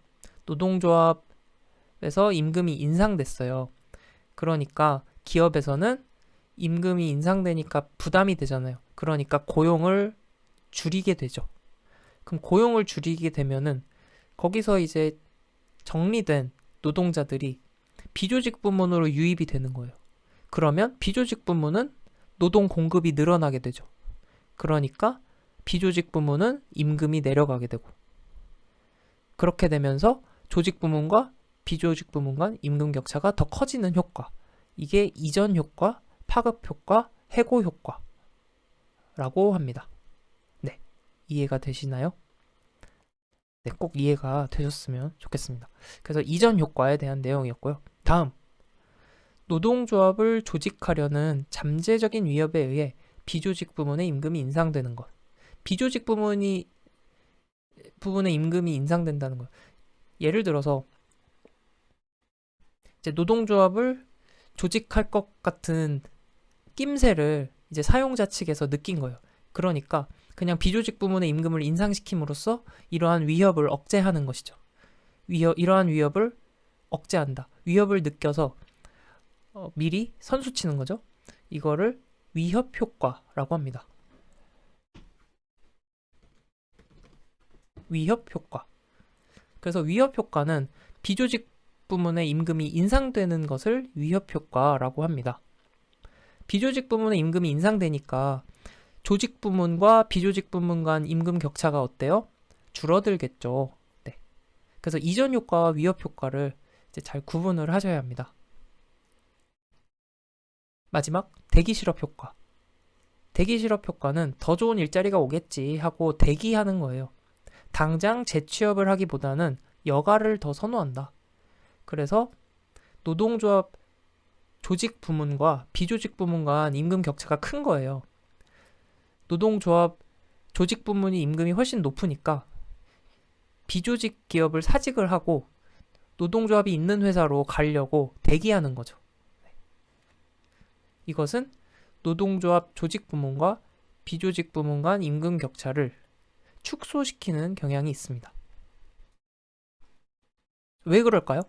노동조합에서 임금이 인상됐어요. 그러니까 기업에서는 임금이 인상되니까 부담이 되잖아요. 그러니까 고용을 줄이게 되죠. 그럼 고용을 줄이게 되면은 거기서 이제 정리된 노동자들이 비조직 부문으로 유입이 되는 거예요. 그러면 비조직 부문은 노동 공급이 늘어나게 되죠. 그러니까 비조직 부문은 임금이 내려가게 되고 그렇게 되면서 조직 부문과 비조직 부문 간 임금 격차가 더 커지는 효과. 이게 이전 효과, 파급 효과, 해고 효과라고 합니다. 네, 이해가 되시나요? 네, 꼭 이해가 되셨으면 좋겠습니다. 그래서 이전 효과에 대한 내용이었고요. 다음, 노동조합을 조직하려는 잠재적인 위협에 의해 비조직 부문의 임금이 인상되는 것. 비조직 부문의 임금이 인상된다는 것. 예를 들어서 이제 노동조합을 조직할 것 같은 낌새를 이제 사용자 측에서 느낀 거예요. 그러니까 그냥 비조직 부문의 임금을 인상시킴으로써 이러한 위협을 억제하는 것이죠. 이러한 위협을 억제한다. 위협을 느껴서 미리 선수 치는 거죠. 이거를 위협 효과라고 합니다. 위협 효과. 그래서 위협 효과는 비조직 부문의 임금이 인상되는 것을 위협 효과라고 합니다. 비조직 부문의 임금이 인상되니까 조직 부문과 비조직 부문 간 임금 격차가 어때요? 줄어들겠죠. 네. 그래서 이전 효과와 위협 효과를 이제 잘 구분을 하셔야 합니다. 마지막 대기 실업 효과. 대기 실업 효과는 더 좋은 일자리가 오겠지 하고 대기하는 거예요. 당장 재취업을 하기보다는 여가를 더 선호한다. 그래서 노동조합 조직 부문과 비조직 부문 간 임금 격차가 큰 거예요. 노동조합 조직 부문이 임금이 훨씬 높으니까 비조직 기업을 사직을 하고 노동조합이 있는 회사로 가려고 대기하는 거죠. 이것은 노동조합 조직 부문과 비조직 부문 간 임금 격차를 축소시키는 경향이 있습니다. 왜 그럴까요?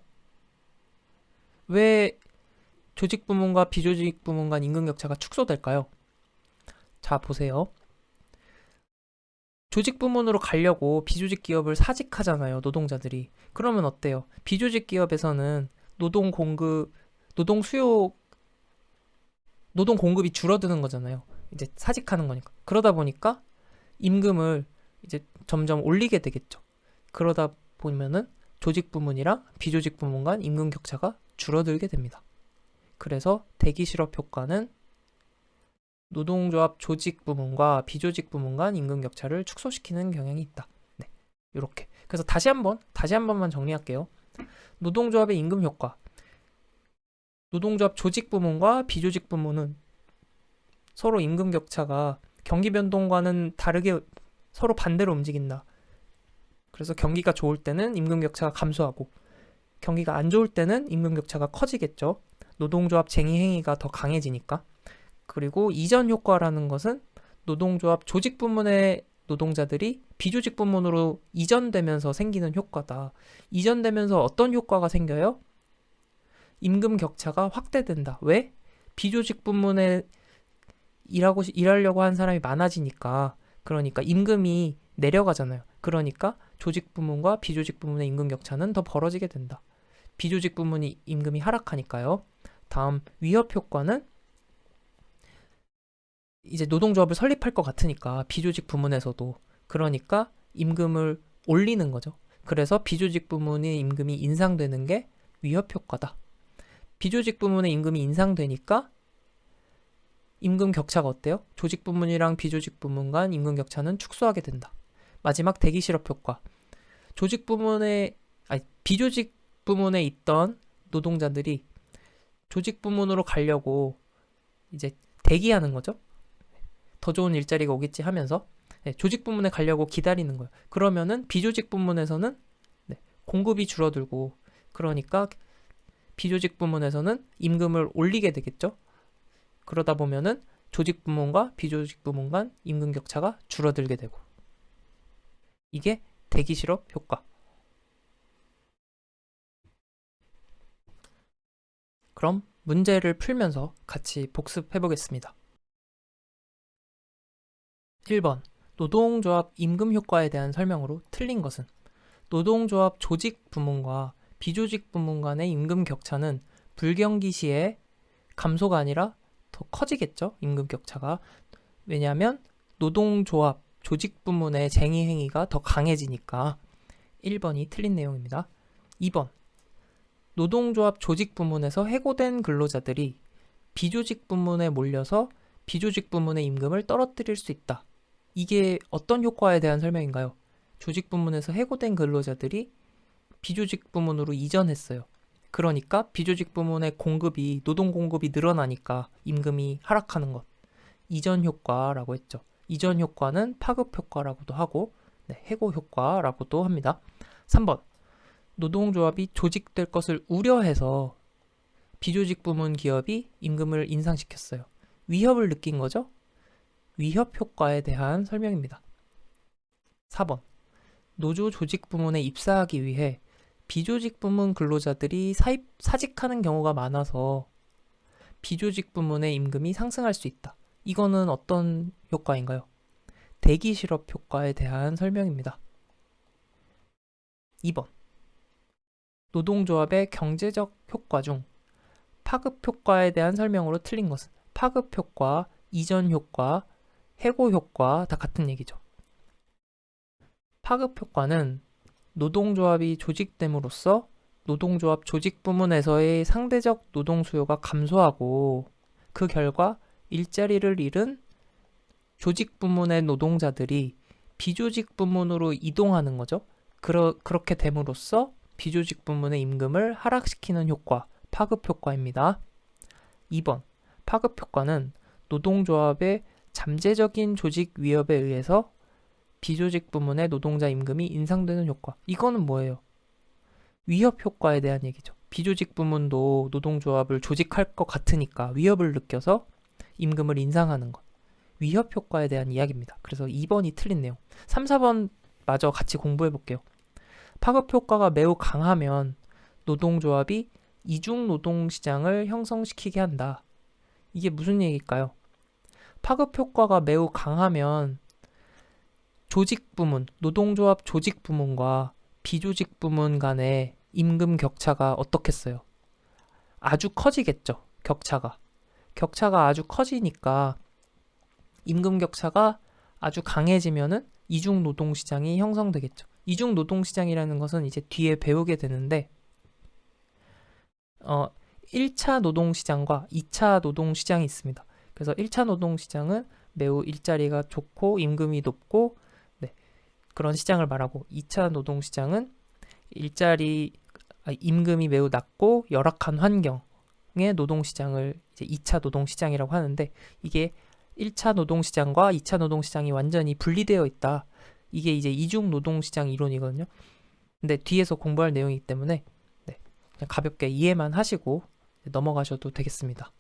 왜 조직 부문과 비조직 부문 간 임금 격차가 축소될까요? 자, 보세요. 조직 부문으로 가려고 비조직 기업을 사직하잖아요, 노동자들이. 그러면 어때요? 비조직 기업에서는 노동 공급이 줄어드는 거잖아요. 이제 사직하는 거니까. 그러다 보니까 임금을 이제 점점 올리게 되겠죠. 그러다 보면은 조직 부문이랑 비조직 부문 간 임금 격차가 줄어들게 됩니다. 그래서 대기 실업 효과는 노동조합 조직 부문과 비조직 부문 간 임금 격차를 축소시키는 경향이 있다. 네, 이렇게. 그래서 다시 한 번만 정리할게요. 노동조합의 임금 효과. 노동조합 조직 부문과 비조직 부문은 서로 임금 격차가 경기 변동과는 다르게 서로 반대로 움직인다. 그래서 경기가 좋을 때는 임금 격차가 감소하고 경기가 안 좋을 때는 임금 격차가 커지겠죠. 노동조합 쟁의 행위가 더 강해지니까. 그리고 이전 효과라는 것은 노동조합 조직 부문의 노동자들이 비조직 부문으로 이전되면서 생기는 효과다. 이전되면서 어떤 효과가 생겨요? 임금 격차가 확대된다. 왜? 비조직 부문에 일하려고 한 사람이 많아지니까. 그러니까 임금이 내려가잖아요. 그러니까 조직 부문과 비조직 부문의 임금 격차는 더 벌어지게 된다. 비조직 부문이 임금이 하락하니까요. 다음 위협 효과는 이제 노동조합을 설립할 것 같으니까 비조직 부문에서도 그러니까 임금을 올리는 거죠. 그래서 비조직 부문의 임금이 인상되는 게 위협 효과다. 비조직 부문의 임금이 인상되니까 임금 격차가 어때요? 조직 부문이랑 비조직 부문 간 임금 격차는 축소하게 된다. 마지막 대기 실업 효과. 비조직 부문에 있던 노동자들이 조직 부문으로 가려고 이제 대기하는 거죠. 더 좋은 일자리가 오겠지 하면서 조직 부문에 가려고 기다리는 거예요. 그러면은 비조직 부문에서는 공급이 줄어들고 그러니까 비조직 부문에서는 임금을 올리게 되겠죠. 그러다 보면은 조직 부문과 비조직 부문 간 임금 격차가 줄어들게 되고 이게 대기 실업 효과. 그럼 문제를 풀면서 같이 복습해 보겠습니다. 1번. 노동조합 임금 효과에 대한 설명으로 틀린 것은 노동조합 조직 부문과 비조직 부문 간의 임금 격차는 불경기 시에 감소가 아니라 더 커지겠죠. 임금 격차가. 왜냐하면 노동조합 조직 부문의 쟁의 행위가 더 강해지니까 1번이 틀린 내용입니다. 2번. 노동조합 조직 부문에서 해고된 근로자들이 비조직 부문에 몰려서 비조직 부문의 임금을 떨어뜨릴 수 있다. 이게 어떤 효과에 대한 설명인가요? 조직 부문에서 해고된 근로자들이 비조직 부문으로 이전했어요. 그러니까 비조직 부문의 노동 공급이 늘어나니까 임금이 하락하는 것. 이전 효과라고 했죠. 이전 효과는 파급 효과라고도 하고 해고 효과라고도 합니다. 3번. 노동조합이 조직될 것을 우려해서 비조직 부문 기업이 임금을 인상시켰어요. 위협을 느낀 거죠? 위협 효과에 대한 설명입니다. 4번. 노조 조직 부문에 입사하기 위해 비조직 부문 근로자들이 사직하는 경우가 많아서 비조직 부문의 임금이 상승할 수 있다. 이거는 어떤 효과인가요? 대기 실업 효과에 대한 설명입니다. 2번. 노동조합의 경제적 효과 중 파급 효과에 대한 설명으로 틀린 것은 파급 효과, 이전 효과, 해고 효과 다 같은 얘기죠. 파급 효과는 노동조합이 조직됨으로써 노동조합 조직 부문에서의 상대적 노동 수요가 감소하고 그 결과 일자리를 잃은 조직 부문의 노동자들이 비조직 부문으로 이동하는 거죠. 그렇게 됨으로써 비조직 부문의 임금을 하락시키는 효과, 파급 효과입니다. 2번, 파급 효과는 노동조합의 잠재적인 조직 위협에 의해서 비조직 부문의 노동자 임금이 인상되는 효과. 이거는 뭐예요? 위협 효과에 대한 얘기죠. 비조직 부문도 노동조합을 조직할 것 같으니까 위협을 느껴서 임금을 인상하는 것. 위협 효과에 대한 이야기입니다. 그래서 2번이 틀린 내용. 3, 4번 마저 같이 공부해 볼게요. 파급 효과가 매우 강하면 노동조합이 이중 노동시장을 형성시키게 한다. 이게 무슨 얘기일까요? 파급 효과가 매우 강하면 조직 부문, 노동조합 조직 부문과 비조직 부문 간의 임금 격차가 어떻겠어요? 아주 커지겠죠. 격차가 아주 커지니까 임금 격차가 아주 강해지면은 이중 노동시장이 형성되겠죠. 이중 노동시장이라는 것은 이제 뒤에 배우게 되는데 1차 노동시장과 2차 노동시장이 있습니다. 그래서 1차 노동시장은 매우 일자리가 좋고 임금이 높고 그런 시장을 말하고 2차 노동시장은 임금이 매우 낮고 열악한 환경의 노동시장을 이제 2차 노동시장이라고 하는데 이게 1차 노동시장과 2차 노동시장이 완전히 분리되어 있다. 이게 이제 이중 노동시장 이론이거든요. 근데 뒤에서 공부할 내용이기 때문에 그냥 가볍게 이해만 하시고 넘어가셔도 되겠습니다.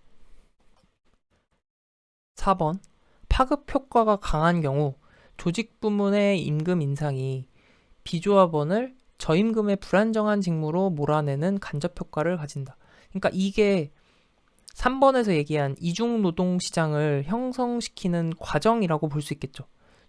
4번. 파급 효과가 강한 경우 조직 부문의 임금 인상이 비조합원을 저임금의 불안정한 직무로 몰아내는 간접 효과를 가진다. 그러니까 이게 3번에서 얘기한 이중 노동 시장을 형성시키는 과정이라고 볼 수 있겠죠.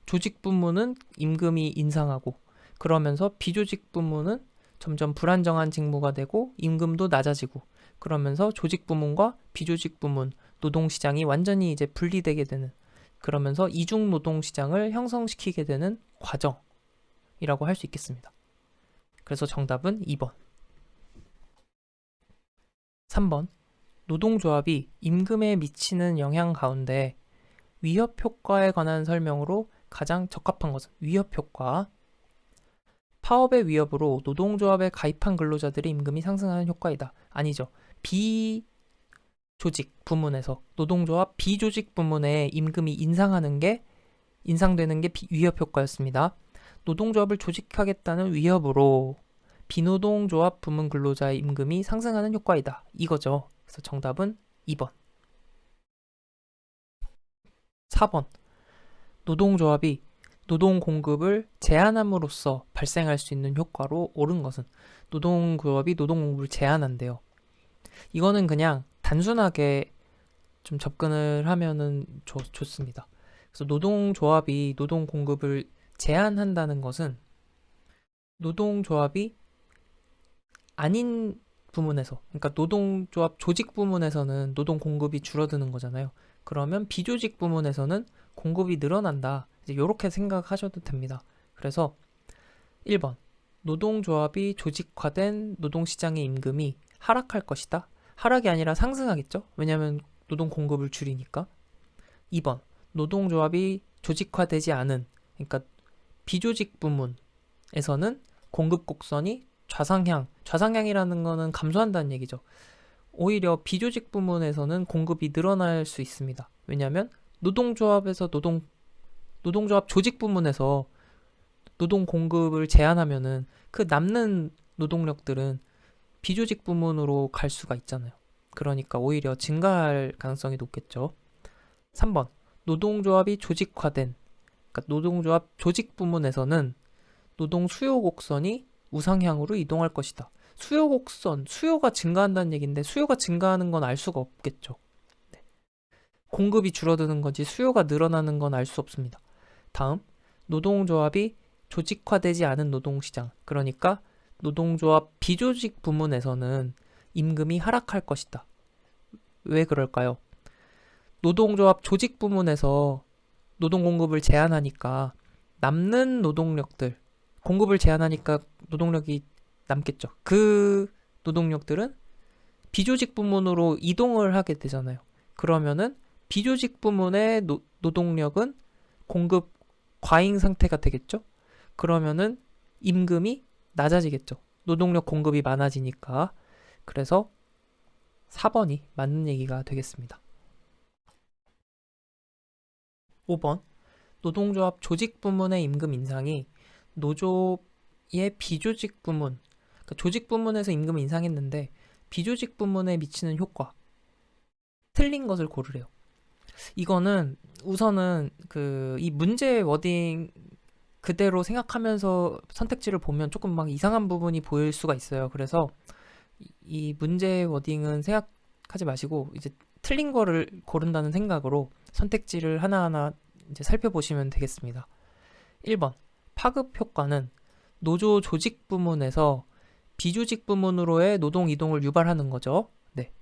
조직 부문은 임금이 인상하고 그러면서 비조직 부문은 점점 불안정한 직무가 되고 임금도 낮아지고 그러면서 조직 부문과 비조직 부문 노동 시장이 완전히 이제 분리되게 되는 그러면서 이중 노동 시장을 형성시키게 되는 과정이라고 할 수 있겠습니다. 그래서 정답은 2번. 3번. 노동조합이 임금에 미치는 영향 가운데 위협 효과에 관한 설명으로 가장 적합한 것은 위협 효과. 파업의 위협으로 노동조합에 가입한 근로자들의 임금이 상승하는 효과이다. 아니죠. 비조직 부문에서 노동조합 비조직 부문의 임금이 인상되는 게 위협 효과였습니다. 노동조합을 조직하겠다는 위협으로 비노동조합 부문 근로자의 임금이 상승하는 효과이다. 이거죠. 그래서 정답은 2번. 4번. 노동조합이 노동 공급을 제한함으로써 발생할 수 있는 효과로 옳은 것은 노동조합이 노동 공급을 제한한대요. 이거는 그냥 단순하게 좀 접근을 하면은 좋습니다. 그래서 노동조합이 노동 공급을 제한한다는 것은 노동조합이 아닌 부문에서, 그러니까 노동조합 조직 부문에서는 노동 공급이 줄어드는 거잖아요. 그러면 비조직 부문에서는 공급이 늘어난다. 이제 이렇게 생각하셔도 됩니다. 그래서 1번. 노동조합이 조직화된 노동시장의 임금이 하락할 것이다. 하락이 아니라 상승하겠죠? 왜냐하면 노동 공급을 줄이니까. 2번. 노동조합이 조직화되지 않은, 그러니까 비조직 부문에서는 공급 곡선이 좌상향이라는 거는 감소한다는 얘기죠. 오히려 비조직 부문에서는 공급이 늘어날 수 있습니다. 왜냐하면 노동조합 조직 부문에서 노동 공급을 제한하면은 그 남는 노동력들은 비조직 부문으로 갈 수가 있잖아요. 그러니까 오히려 증가할 가능성이 높겠죠. 3번. 노동조합이 조직화된, 그러니까 노동조합 조직 부문에서는 노동 수요 곡선이 우상향으로 이동할 것이다. 수요 곡선, 수요가 증가한다는 얘기인데 수요가 증가하는 건 알 수가 없겠죠. 공급이 줄어드는 건지 수요가 늘어나는 건 알 수 없습니다. 다음, 노동조합이 조직화되지 않은 노동시장, 그러니까 노동조합 비조직 부문에서는 임금이 하락할 것이다. 왜 그럴까요? 노동조합 조직 부문에서 노동 공급을 제한하니까 남는 노동력들, 공급을 제한하니까 노동력이 남겠죠. 그 노동력들은 비조직 부문으로 이동을 하게 되잖아요. 그러면은 비조직 부문의 노동력은 공급 과잉 상태가 되겠죠. 그러면은 임금이 낮아지겠죠. 노동력 공급이 많아지니까. 그래서 4번이 맞는 얘기가 되겠습니다. 5번, 노동조합 조직 부문의 임금 인상이 노조의 비조직 부문, 그러니까 조직 부문에서 임금 인상했는데 비조직 부문에 미치는 효과, 틀린 것을 고르래요. 이거는 우선은 이 문제 워딩 그대로 생각하면서 선택지를 보면 조금 막 이상한 부분이 보일 수가 있어요. 그래서 이 문제 워딩은 생각하지 마시고 이제 틀린 거를 고른다는 생각으로 선택지를 하나하나 이제 살펴보시면 되겠습니다. 1번, 파급 효과는 노조 조직 부문에서 비조직 부문으로의 노동 이동을 유발하는 거죠. 네.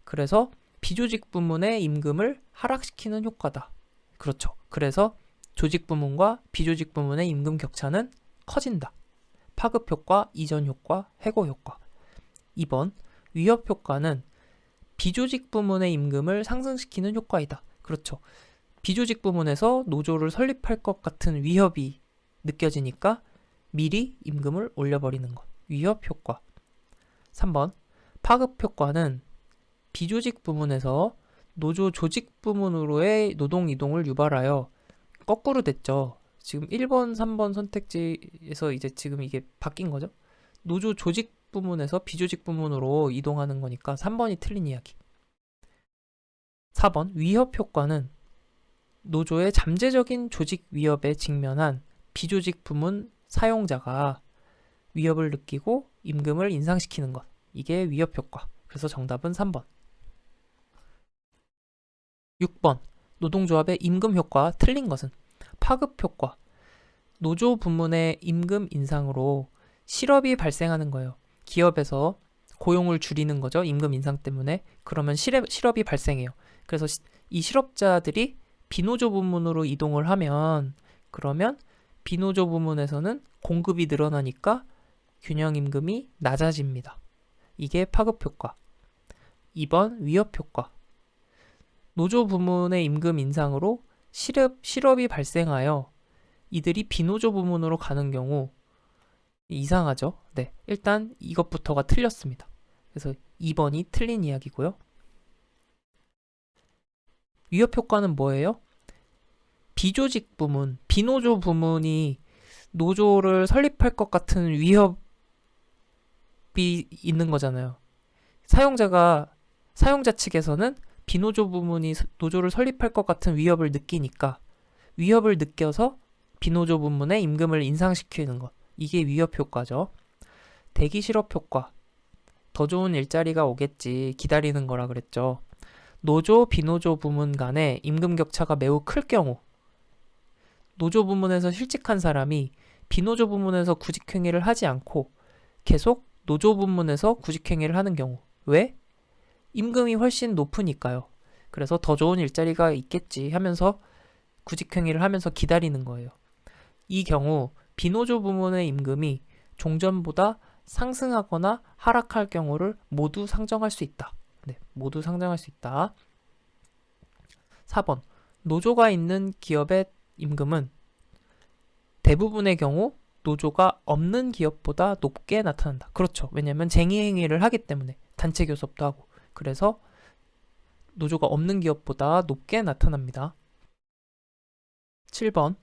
그래서 비조직 부문의 임금을 하락시키는 효과다. 그렇죠. 그래서 조직 부문과 비조직 부문의 임금 격차는 커진다. 파급 효과, 이전 효과, 해고 효과. 2번, 위협 효과는 비조직 부문의 임금을 상승시키는 효과이다. 그렇죠. 비조직 부문에서 노조를 설립할 것 같은 위협이 느껴지니까 미리 임금을 올려버리는 것. 위협 효과. 3번, 파급 효과는 비조직 부문에서 노조 조직 부문으로의 노동 이동을 유발하여 거꾸로 됐죠. 지금 1번, 3번 선택지에서 이제 지금 이게 바뀐 거죠. 노조 조직 부문에서 비조직 부문으로 이동하는 거니까 3번이 틀린 이야기. 4번, 위협 효과는 노조의 잠재적인 조직 위협에 직면한 비조직 부문 사용자가 위협을 느끼고 임금을 인상시키는 것. 이게 위협 효과. 그래서 정답은 3번. 6번. 노동조합의 임금 효과 틀린 것은 파급 효과. 노조 부문의 임금 인상으로 실업이 발생하는 거예요. 기업에서 고용을 줄이는 거죠. 임금 인상 때문에. 그러면 실업이 발생해요. 그래서 이 실업자들이 비노조 부문으로 이동을 하면 그러면 비노조 부문에서는 공급이 늘어나니까 균형 임금이 낮아집니다. 이게 파급 효과. 2번 위협 효과. 노조 부문의 임금 인상으로 실업이 발생하여 이들이 비노조 부문으로 가는 경우 이상하죠? 네, 일단 이것부터가 틀렸습니다. 그래서 2번이 틀린 이야기고요. 위협 효과는 뭐예요? 비조직 부문, 비노조 부문이 노조를 설립할 것 같은 위협이 있는 거잖아요. 사용자 측에서는 비노조 부문이 노조를 설립할 것 같은 위협을 느끼니까 위협을 느껴서 비노조 부문의 임금을 인상시키는 것. 이게 위협 효과죠. 대기 실업 효과. 더 좋은 일자리가 오겠지 기다리는 거라 그랬죠. 노조, 비노조 부문 간의 임금 격차가 매우 클 경우 노조 부문에서 실직한 사람이 비노조 부문에서 구직행위를 하지 않고 계속 노조 부문에서 구직행위를 하는 경우. 왜? 임금이 훨씬 높으니까요. 그래서 더 좋은 일자리가 있겠지 하면서 구직행위를 하면서 기다리는 거예요. 이 경우 비노조 부문의 임금이 종전보다 상승하거나 하락할 경우를 모두 상정할 수 있다. 네, 모두 상정할 수 있다. 4번. 노조가 있는 기업의 임금은 대부분의 경우 노조가 없는 기업보다 높게 나타난다. 그렇죠. 왜냐하면 쟁의행위를 하기 때문에 단체 교섭도 하고 그래서 노조가 없는 기업보다 높게 나타납니다. 7번.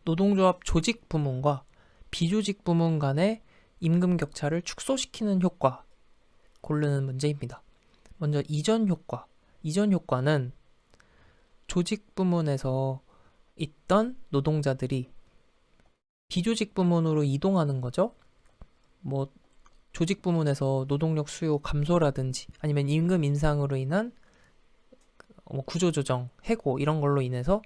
노동조합 조직 부문과 비조직 부문 간의 임금 격차를 축소시키는 효과 고르는 문제입니다. 먼저 이전 효과. 이전 효과는 조직 부문에서 있던 노동자들이 비조직 부문으로 이동하는 거죠. 뭐 조직 부문에서 노동력 수요 감소라든지 아니면 임금 인상으로 인한 구조조정, 해고 이런 걸로 인해서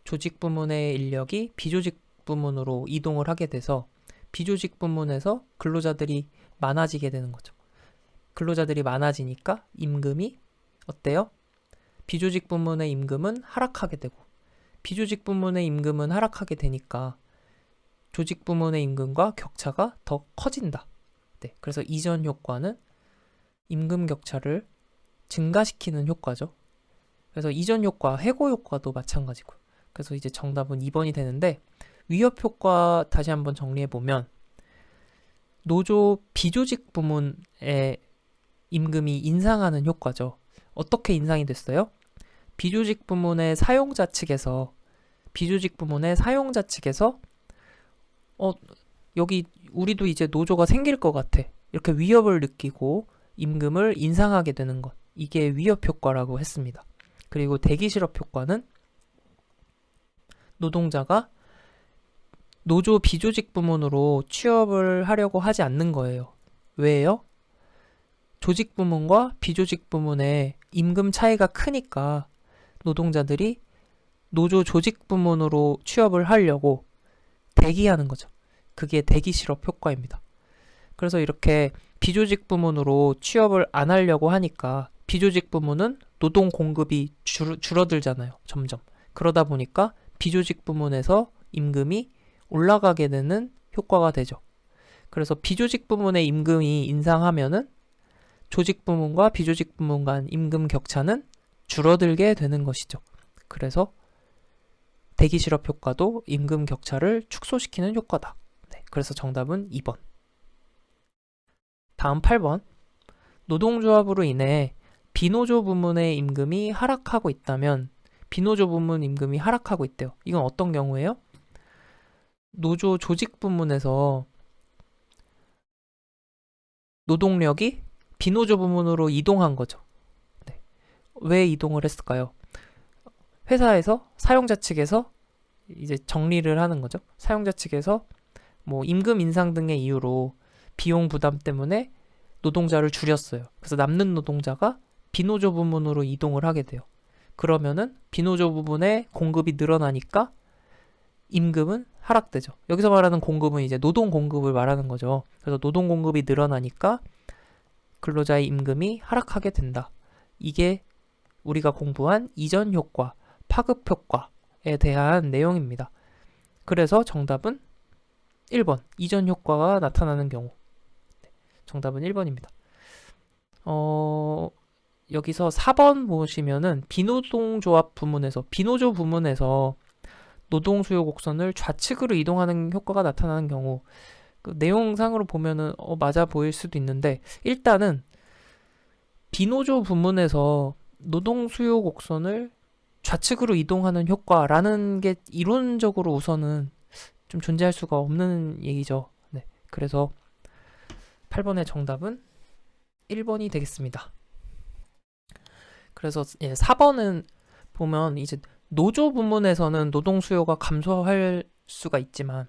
조직 부문의 인력이 비조직 부문으로 이동을 하게 돼서 비조직 부문에서 근로자들이 많아지게 되는 거죠. 근로자들이 많아지니까 임금이 어때요? 비조직 부문의 임금은 하락하게 되고 비조직 부문의 임금은 하락하게 되니까 조직 부문의 임금과 격차가 더 커진다. 네, 그래서 이전 효과는 임금 격차를 증가시키는 효과죠. 그래서 이전 효과, 해고 효과도 마찬가지고. 그래서 이제 정답은 2번이 되는데 위협 효과 다시 한번 정리해 보면 노조 비조직 부문의 임금이 인상하는 효과죠. 어떻게 인상이 됐어요? 비조직 부문의 사용자 측에서 어, 여기 우리도 이제 노조가 생길 것 같아. 이렇게 위협을 느끼고 임금을 인상하게 되는 것. 이게 위협 효과라고 했습니다. 그리고 대기 실업 효과는 노동자가 노조 비조직 부문으로 취업을 하려고 하지 않는 거예요. 왜요? 조직 부문과 비조직 부문의 임금 차이가 크니까 노동자들이 노조 조직 부문으로 취업을 하려고 대기하는 거죠. 그게 대기 실업 효과입니다. 그래서 이렇게 비조직 부문으로 취업을 안 하려고 하니까 비조직 부문은 노동 공급이 줄어들잖아요. 점점. 그러다 보니까 비조직 부문에서 임금이 올라가게 되는 효과가 되죠. 그래서 비조직 부문의 임금이 인상하면은 조직 부문과 비조직 부문 간 임금 격차는 줄어들게 되는 것이죠. 그래서 대기 실업 효과도 임금 격차를 축소시키는 효과다. 네, 그래서 정답은 2번. 다음 8번. 노동조합으로 인해 비노조 부문의 임금이 하락하고 있다면 비노조 부문 임금이 하락하고 있대요. 이건 어떤 경우예요? 노조 조직 부문에서 노동력이 비노조 부문으로 이동한 거죠. 네. 왜 이동을 했을까요? 회사에서 사용자 측에서 이제 정리를 하는 거죠. 사용자 측에서 뭐 임금 인상 등의 이유로 비용 부담 때문에 노동자를 줄였어요. 그래서 남는 노동자가 비노조 부문으로 이동을 하게 돼요. 그러면은 비노조 부문의 공급이 늘어나니까 임금은 하락되죠. 여기서 말하는 공급은 이제 노동 공급을 말하는 거죠. 그래서 노동 공급이 늘어나니까 근로자의 임금이 하락하게 된다. 이게 우리가 공부한 이전 효과, 파급 효과에 대한 내용입니다. 그래서 정답은 1번, 이전 효과가 나타나는 경우. 정답은 1번입니다. 여기서 4번 보시면은 비노동조합 부문에서, 비노조 부문에서 노동 수요 곡선을 좌측으로 이동하는 효과가 나타나는 경우, 그 내용상으로 보면은 맞아 보일 수도 있는데, 일단은 비노조 부문에서 노동 수요 곡선을 좌측으로 이동하는 효과라는 게 이론적으로 우선은 좀 존재할 수가 없는 얘기죠. 네, 그래서 8번의 정답은 1번이 되겠습니다. 그래서 4번은 보면 이제 노조 부문에서는 노동 수요가 감소할 수가 있지만,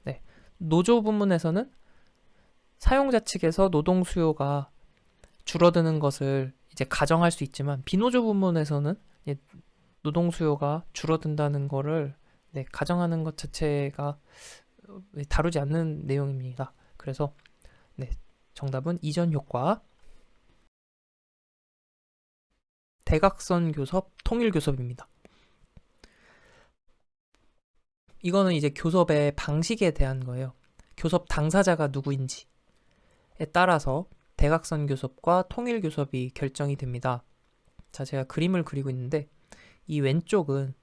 네, 노조 부문에서는 사용자 측에서 노동 수요가 줄어드는 것을 이제 가정할 수 있지만, 비노조 부문에서는 노동 수요가 줄어든다는 거를 가정하는 것 자체가 다루지 않는 내용입니다. 그래서 정답은 이전 효과. 대각선 교섭, 통일 교섭입니다. 이거는 이제 교섭의 방식에 대한 거예요. 교섭 당사자가 누구인지에 따라서 대각선 교섭과 통일 교섭이 결정이 됩니다. 자, 제가 그림을 그리고 있는데 이 왼쪽은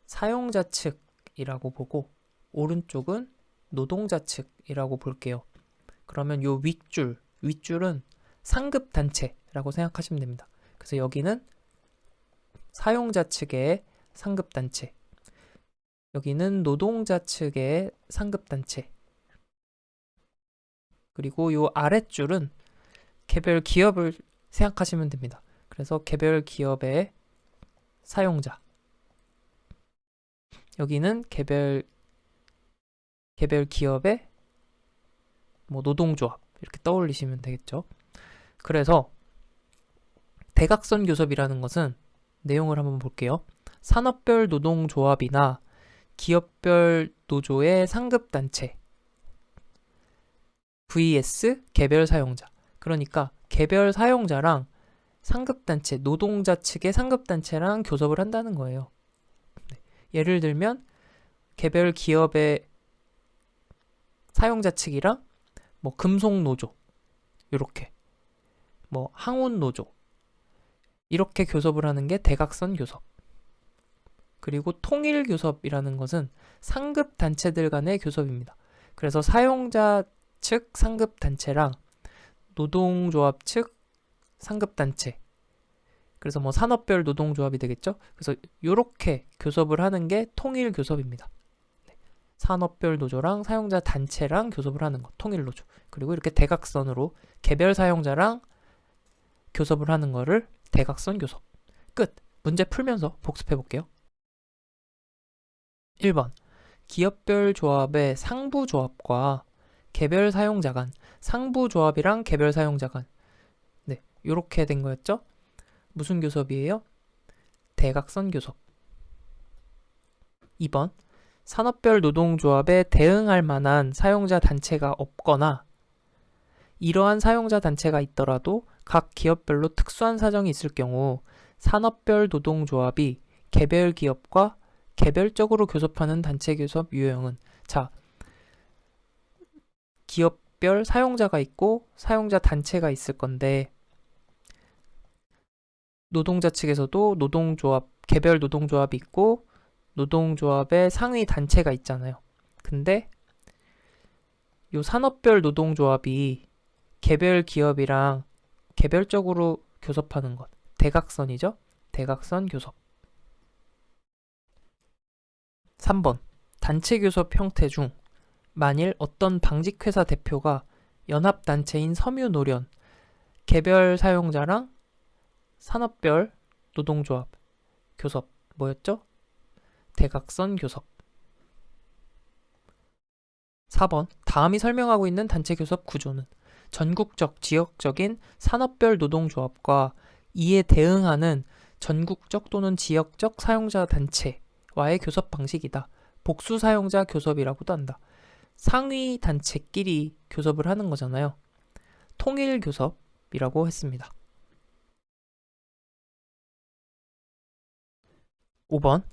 사용자 측이라고 보고 오른쪽은 노동자 측이라고 볼게요. 그러면 요 윗줄은 상급 단체라고 생각하시면 됩니다. 그래서 여기는 사용자 측의 상급 단체, 여기는 노동자 측의 상급 단체, 그리고 요 아랫줄은 개별 기업을 생각하시면 됩니다. 그래서 개별 기업의 사용자, 여기는 개별 기업의 노동조합, 이렇게 떠올리시면 되겠죠. 그래서 대각선 교섭이라는 것은 내용을 한번 볼게요. 산업별 노동조합이나 기업별 노조의 상급단체 vs 개별 사용자. 그러니까 개별 사용자랑 상급단체, 노동자 측의 상급단체랑 교섭을 한다는 거예요. 예를 들면 개별 기업의 사용자 측이랑 뭐 금속노조, 이렇게 뭐 항운노조 이렇게 교섭을 하는 게 대각선 교섭. 그리고 통일교섭이라는 것은 상급단체들 간의 교섭입니다. 그래서 사용자 측 상급단체랑 노동조합 측 상급단체, 그래서 뭐 산업별 노동조합이 되겠죠. 그래서 이렇게 교섭을 하는 게 통일교섭입니다. 산업별 노조랑 사용자 단체랑 교섭을 하는 것, 통일노조. 그리고 이렇게 대각선으로 개별 사용자랑 교섭을 하는 거를 대각선 교섭. 끝. 문제 풀면서 복습해 볼게요. 1번. 기업별 조합의 상부조합과 개별 사용자 간, 상부조합이랑 개별 사용자 간. 네, 이렇게 된 거였죠? 무슨 교섭이에요? 대각선 교섭. 2번. 산업별 노동조합에 대응할 만한 사용자 단체가 없거나 이러한 사용자 단체가 있더라도 각 기업별로 특수한 사정이 있을 경우 산업별 노동조합이 개별 기업과 개별적으로 교섭하는 단체 교섭 유형은, 자, 기업별 사용자가 있고 사용자 단체가 있을 건데 노동자 측에서도 노동조합, 개별 노동조합이 있고 노동조합의 상위 단체가 있잖아요. 근데 요 산업별 노동조합이 개별 기업이랑 개별적으로 교섭하는 것, 대각선이죠? 대각선 교섭. 3번. 단체 교섭 형태 중 만일 어떤 방직회사 대표가 연합단체인 섬유노련, 개별 사용자랑 산업별 노동조합 교섭 뭐였죠? 대각선 교섭. 4번. 다음이 설명하고 있는 단체 교섭 구조는 전국적, 지역적인 산업별 노동조합과 이에 대응하는 전국적 또는 지역적 사용자 단체와의 교섭 방식이다. 복수 사용자 교섭이라고도 한다. 상위 단체끼리 교섭을 하는 거잖아요. 통일 교섭이라고 했습니다. 5번.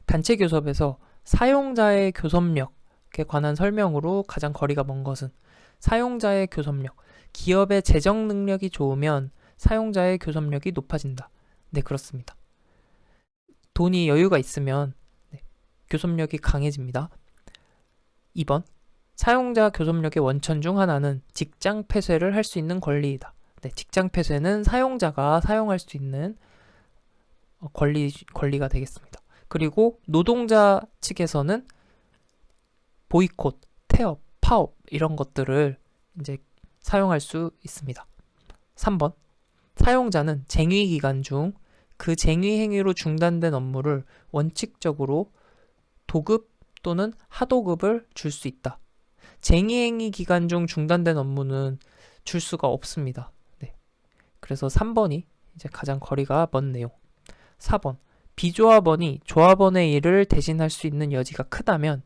단체 교섭에서 사용자의 교섭력에 관한 설명으로 가장 거리가 먼 것은 사용자의 교섭력. 기업의 재정 능력이 좋으면 사용자의 교섭력이 높아진다. 네, 그렇습니다. 돈이 여유가 있으면 교섭력이 강해집니다. 2번. 사용자 교섭력의 원천 중 하나는 직장 폐쇄를 할 수 있는 권리이다. 네, 직장 폐쇄는 사용자가 사용할 수 있는 권리가 되겠습니다. 그리고 노동자 측에서는 보이콧, 태업, 파업 이런 것들을 이제 사용할 수 있습니다. 3번. 사용자는 쟁의 기간 중 그 쟁의 행위로 중단된 업무를 원칙적으로 도급 또는 하도급을 줄 수 있다. 쟁의 행위 기간 중 중단된 업무는 줄 수가 없습니다. 네. 그래서 3번이 이제 가장 거리가 먼 내용. 4번. 비조합원이 조합원의 일을 대신할 수 있는 여지가 크다면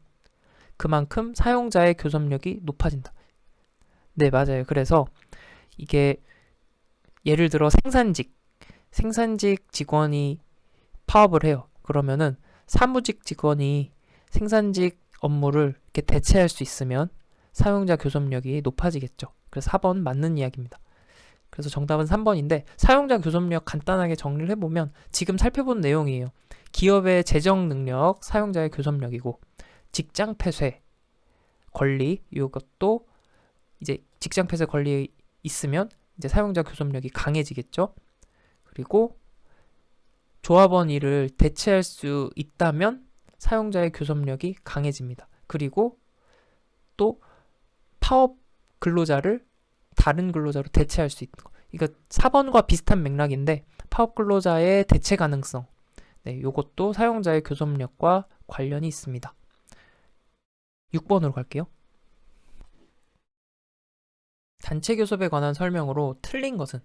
그만큼 사용자의 교섭력이 높아진다. 네, 맞아요. 그래서 이게 예를 들어 생산직 직원이 파업을 해요. 그러면은 사무직 직원이 생산직 업무를 이렇게 대체할 수 있으면 사용자 교섭력이 높아지겠죠. 그래서 4번 맞는 이야기입니다. 그래서 정답은 3번인데 사용자 교섭력 간단하게 정리를 해보면 지금 살펴본 내용이에요. 기업의 재정 능력, 사용자의 교섭력이고 직장 폐쇄 권리, 이것도 이제 직장 폐쇄 권리 있으면 이제 사용자 교섭력이 강해지겠죠. 그리고 조합원 일을 대체할 수 있다면 사용자의 교섭력이 강해집니다. 그리고 또 파업 근로자를 다른 근로자로 대체할 수 있는 거. 이거 4번과 비슷한 맥락인데 파업 근로자의 대체 가능성. 네, 요것도 사용자의 교섭력과 관련이 있습니다. 6번으로 갈게요. 단체 교섭에 관한 설명으로 틀린 것은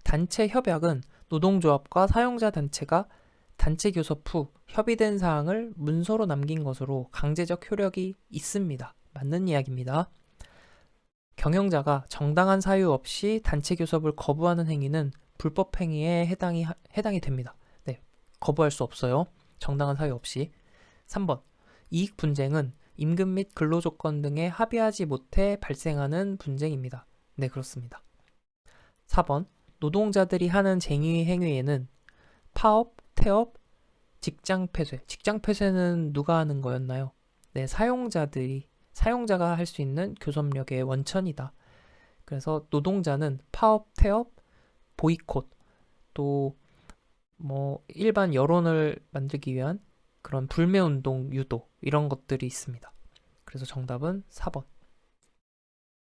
단체 협약은 노동조합과 사용자 단체가 단체 교섭 후 협의된 사항을 문서로 남긴 것으로 강제적 효력이 있습니다. 맞는 이야기입니다. 경영자가 정당한 사유 없이 단체 교섭을 거부하는 행위는 불법 행위에 해당이 됩니다. 네, 거부할 수 없어요. 정당한 사유 없이. 3번. 이익 분쟁은 임금 및 근로조건 등에 합의하지 못해 발생하는 분쟁입니다. 네, 그렇습니다. 4번. 노동자들이 하는 쟁의 행위에는 파업, 태업, 직장 폐쇄. 직장 폐쇄는 누가 하는 거였나요? 네, 사용자가 할 수 있는 교섭력의 원천이다. 그래서 노동자는 파업, 태업, 보이콧, 또 일반 여론을 만들기 위한 그런 불매운동 유도 이런 것들이 있습니다. 그래서 정답은 4번.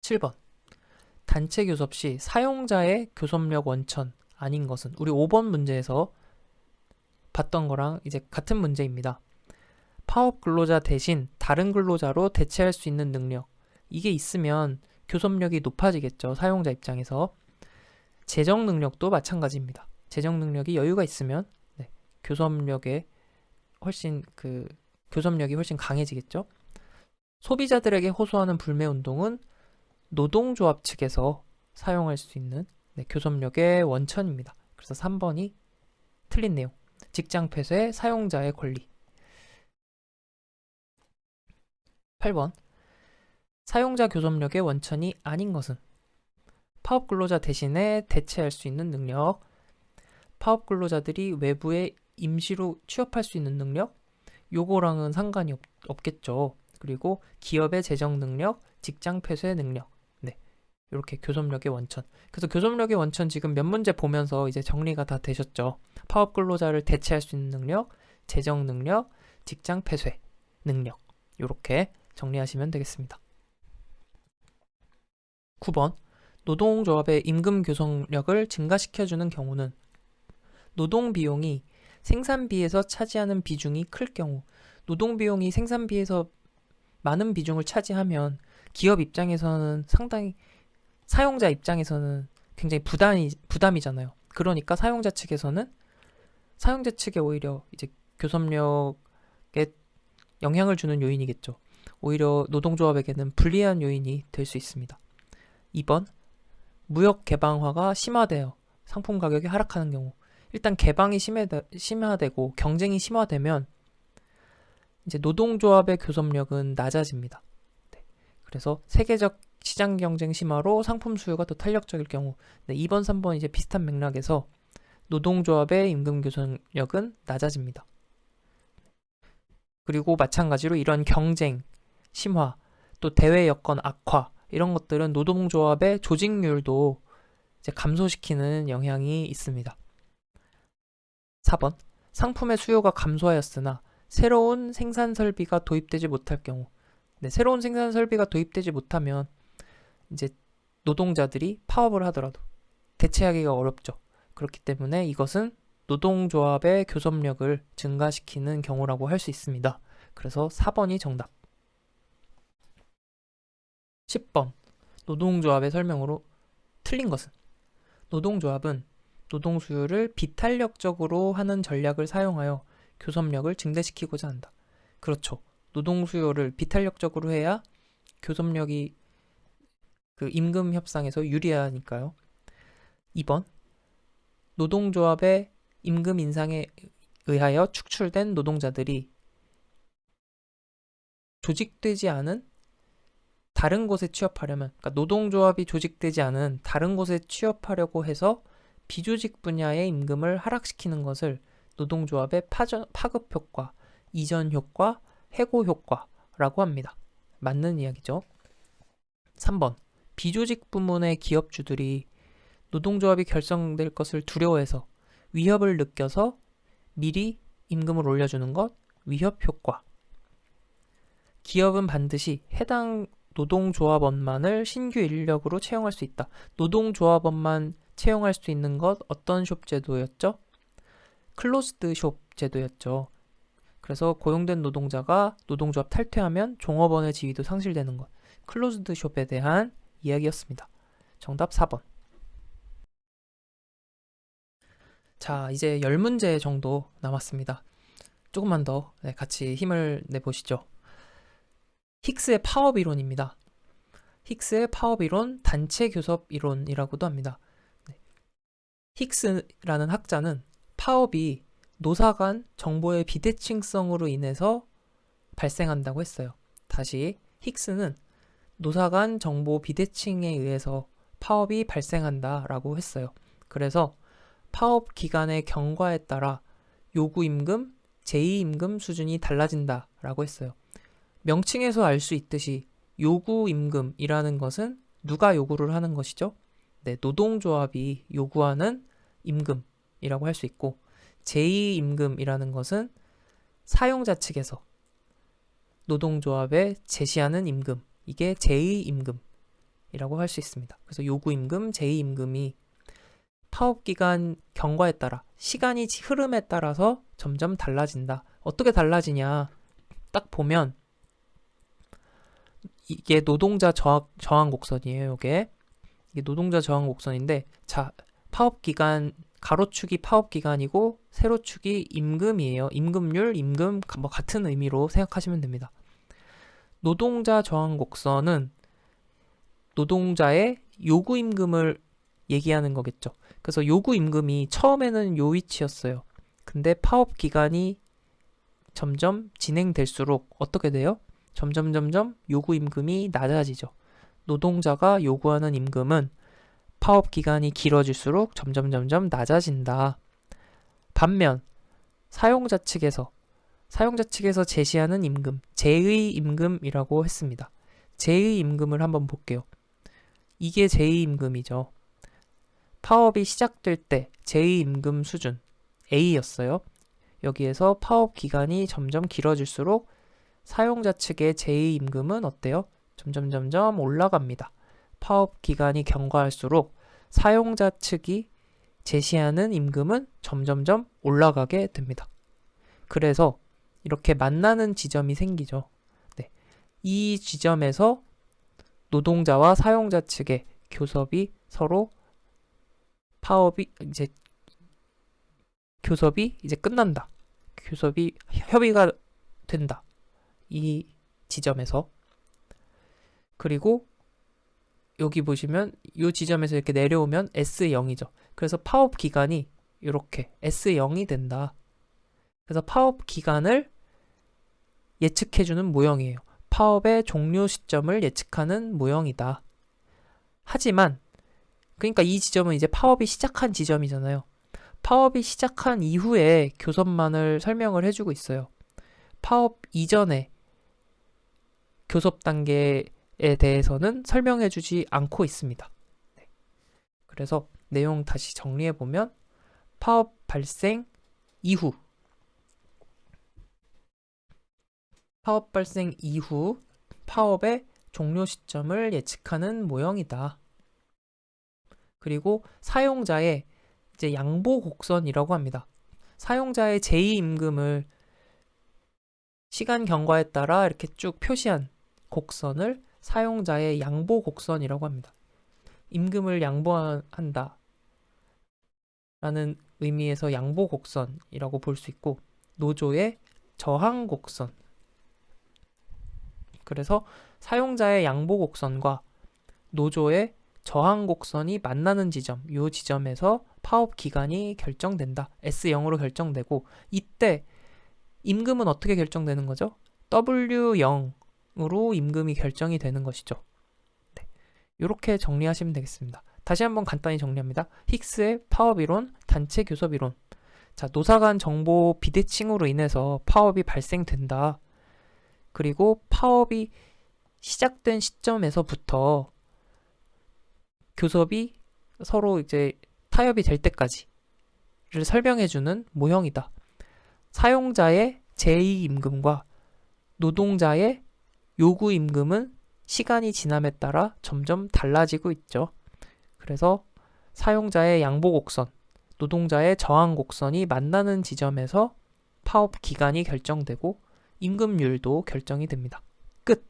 7번. 단체 교섭 시 사용자의 교섭력 원천 아닌 것은 우리 5번 문제에서 봤던 거랑 이제 같은 문제입니다. 파업 근로자 대신 다른 근로자로 대체할 수 있는 능력. 이게 있으면 교섭력이 높아지겠죠. 사용자 입장에서. 재정 능력도 마찬가지입니다. 재정 능력이 여유가 있으면 교섭력이 훨씬 강해지겠죠. 소비자들에게 호소하는 불매운동은 노동조합 측에서 사용할 수 있는 교섭력의 원천입니다. 그래서 3번이 틀린 내용. 직장 폐쇄 사용자의 권리. 8번. 사용자 교섭력의 원천이 아닌 것은 파업 근로자 대신에 대체할 수 있는 능력, 파업 근로자들이 외부에 임시로 취업할 수 있는 능력, 요거랑은 상관이 없겠죠. 그리고 기업의 재정 능력, 직장 폐쇄 능력. 네, 이렇게 교섭력의 원천. 그래서 교섭력의 원천 지금 몇 문제 보면서 이제 정리가 다 되셨죠. 파업 근로자를 대체할 수 있는 능력, 재정 능력, 직장 폐쇄 능력. 이렇게 정리하시면 되겠습니다. 9번. 노동조합의 임금 교섭력을 증가시켜주는 경우는 노동 비용이 생산비에서 차지하는 비중이 클 경우. 노동 비용이 생산비에서 많은 비중을 차지하면 기업 입장에서는 상당히, 사용자 입장에서는 굉장히 부담이잖아요. 그러니까 사용자 측에 오히려 이제 교섭력에 영향을 주는 요인이겠죠. 오히려 노동조합에게는 불리한 요인이 될 수 있습니다. 2번. 무역 개방화가 심화되어 상품 가격이 하락하는 경우. 일단 개방이 심화되고 경쟁이 심화되면 이제 노동조합의 교섭력은 낮아집니다. 그래서 세계적 시장 경쟁 심화로 상품 수요가 더 탄력적일 경우. 2번, 3번 이제 비슷한 맥락에서 노동조합의 임금 교섭력은 낮아집니다. 그리고 마찬가지로 이런 경쟁 심화, 또 대외 여건 악화 이런 것들은 노동조합의 조직률도 이제 감소시키는 영향이 있습니다. 4번. 상품의 수요가 감소하였으나 새로운 생산 설비가 도입되지 못할 경우. 새로운 생산 설비가 도입되지 못하면 이제 노동자들이 파업을 하더라도 대체하기가 어렵죠. 그렇기 때문에 이것은 노동조합의 교섭력을 증가시키는 경우라고 할 수 있습니다. 그래서 4번이 정답. 10번. 노동조합의 설명으로 틀린 것은 노동조합은 노동 수요를 비탄력적으로 하는 전략을 사용하여 교섭력을 증대시키고자 한다. 그렇죠. 노동 수요를 비탄력적으로 해야 교섭력이 임금 협상에서 유리하니까요. 2번. 노동조합의 임금 인상에 의하여 축출된 노동자들이 조직되지 않은 다른 곳에 취업하려면, 그러니까 노동조합이 조직되지 않은 다른 곳에 취업하려고 해서 비조직 분야의 임금을 하락시키는 것을 노동조합의 파급 효과, 이전 효과, 해고 효과라고 합니다. 맞는 이야기죠. 3번. 비조직 부문의 기업주들이 노동조합이 결성될 것을 두려워해서 위협을 느껴서 미리 임금을 올려주는 것, 위협 효과. 기업은 반드시 해당 노동조합원만을 신규 인력으로 채용할 수 있다. 노동조합원만 채용할 수 있는 것 어떤 숍 제도였죠? 클로즈드 숍 제도였죠. 그래서 고용된 노동자가 노동조합 탈퇴하면 종업원의 지위도 상실되는 것. 클로즈드 숍에 대한 이야기였습니다. 정답 4번. 자, 이제 10문제 정도 남았습니다. 조금만 더 같이 힘을 내보시죠. 힉스의 파업 이론입니다. 힉스의 파업 이론, 단체 교섭 이론이라고도 합니다. 힉스라는 학자는 파업이 노사 간 정보의 비대칭성으로 인해서 발생한다고 했어요. 다시, 힉스는 노사 간 정보 비대칭에 의해서 파업이 발생한다라고 했어요. 그래서 파업 기간의 경과에 따라 요구 임금, 제의 임금 수준이 달라진다라고 했어요. 명칭에서 알 수 있듯이 요구 임금이라는 것은 누가 요구를 하는 것이죠? 네, 노동조합이 요구하는 임금이라고 할 수 있고, 제의 임금이라는 것은 사용자 측에서 노동조합에 제시하는 임금, 이게 제의 임금이라고 할 수 있습니다. 그래서 요구 임금, 제의 임금이 파업 기간 경과에 따라, 시간이 흐름에 따라서 점점 달라진다. 어떻게 달라지냐? 딱 보면 이게 노동자 저항 곡선이에요. 이게 노동자 저항 곡선인데, 자, 파업 기간 가로축이 파업 기간이고 세로축이 임금이에요. 임금률, 임금 뭐 같은 의미로 생각하시면 됩니다. 노동자 저항 곡선은 노동자의 요구 임금을 얘기하는 거겠죠. 그래서 요구 임금이 처음에는 요 위치였어요. 근데 파업 기간이 점점 진행될수록 어떻게 돼요? 점점 요구 임금이 낮아지죠. 노동자가 요구하는 임금은 파업 기간이 길어질수록 점점 낮아진다. 반면 사용자 측에서 제시하는 임금, 제의 임금이라고 했습니다. 제의 임금을 한번 볼게요. 이게 제의 임금이죠. 파업이 시작될 때 제의 임금 수준 A였어요. 여기에서 파업 기간이 점점 길어질수록 사용자 측의 제의 임금은 어때요? 점점 올라갑니다. 파업 기간이 경과할수록 사용자 측이 제시하는 임금은 점점 올라가게 됩니다. 그래서 이렇게 만나는 지점이 생기죠. 네. 이 지점에서 노동자와 사용자 측의 교섭이 서로 교섭이 이제 끝난다. 교섭이 협의가 된다. 이 지점에서. 그리고 여기 보시면 이 지점에서 이렇게 내려오면 S0이죠. 그래서 파업 기간이 이렇게 S0이 된다. 그래서 파업 기간을 예측해주는 모형이에요. 파업의 종료 시점을 예측하는 모형이다. 하지만 그러니까 이 지점은 이제 파업이 시작한 지점이잖아요. 파업이 시작한 이후에 교섭만을 설명을 해주고 있어요. 파업 이전에 교섭 단계에 대해서는 설명해주지 않고 있습니다. 네. 그래서 내용 다시 정리해보면 파업 발생 이후 파업의 종료 시점을 예측하는 모형이다. 그리고 사용자의 이제 양보 곡선이라고 합니다. 사용자의 제의 임금을 시간 경과에 따라 이렇게 쭉 표시한 곡선을 사용자의 양보 곡선이라고 합니다. 임금을 양보한다 라는 의미에서 양보 곡선이라고 볼 수 있고, 노조의 저항 곡선. 그래서 사용자의 양보 곡선과 노조의 저항 곡선이 만나는 지점, 이 지점에서 파업 기간이 결정된다. S0으로 결정되고, 이때 임금은 어떻게 결정되는 거죠? W0으로 임금이 결정이 되는 것이죠. 네. 이렇게 정리하시면 되겠습니다. 다시 한번 간단히 정리합니다. 힉스의 파업 이론, 단체 교섭 이론. 자, 노사 간 정보 비대칭으로 인해서 파업이 발생된다. 그리고 파업이 시작된 시점에서부터 교섭이 서로 이제 타협이 될 때까지를 설명해주는 모형이다. 사용자의 제의 임금과 노동자의 요구 임금은 시간이 지남에 따라 점점 달라지고 있죠. 그래서 사용자의 양보 곡선, 노동자의 저항 곡선이 만나는 지점에서 파업 기간이 결정되고 임금률도 결정이 됩니다. 끝!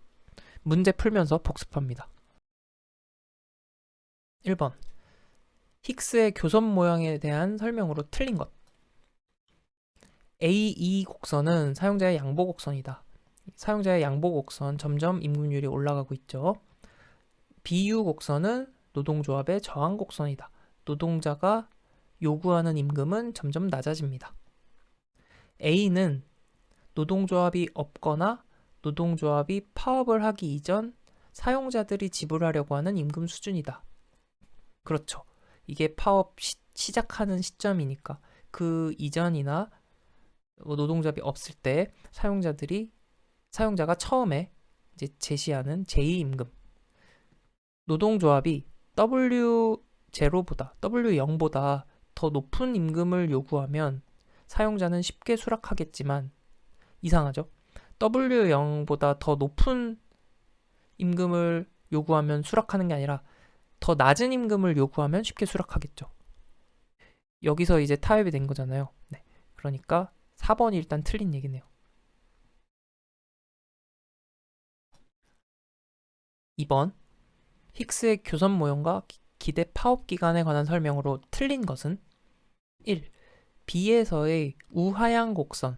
문제 풀면서 복습합니다. 1번. 힉스의 교선 모양에 대한 설명으로 틀린 것. A2 곡선은 사용자의 양보 곡선이다. 사용자의 양보 곡선 점점 임금률이 올라가고 있죠. BU 곡선은 노동조합의 저항 곡선이다. 노동자가 요구하는 임금은 점점 낮아집니다. A는 노동조합이 없거나 노동조합이 파업을 하기 이전 사용자들이 지불하려고 하는 임금 수준이다. 그렇죠. 이게 파업 시작하는 시점이니까 그 이전이나 노동조합이 없을 때 사용자가 처음에 이제 제시하는 제2임금, 노동조합이 W0보다 더 높은 임금을 요구하면 사용자는 쉽게 수락하겠지만, 이상하죠? W0보다 더 높은 임금을 요구하면 수락하는 게 아니라 더 낮은 임금을 요구하면 쉽게 수락하겠죠. 여기서 이제 타협이 된 거잖아요. 네. 그러니까 4번이 일단 틀린 얘기네요. 2번, 힉스의 교선 모형과 기대 파업 기간에 관한 설명으로 틀린 것은 1. B에서의 우하향 곡선.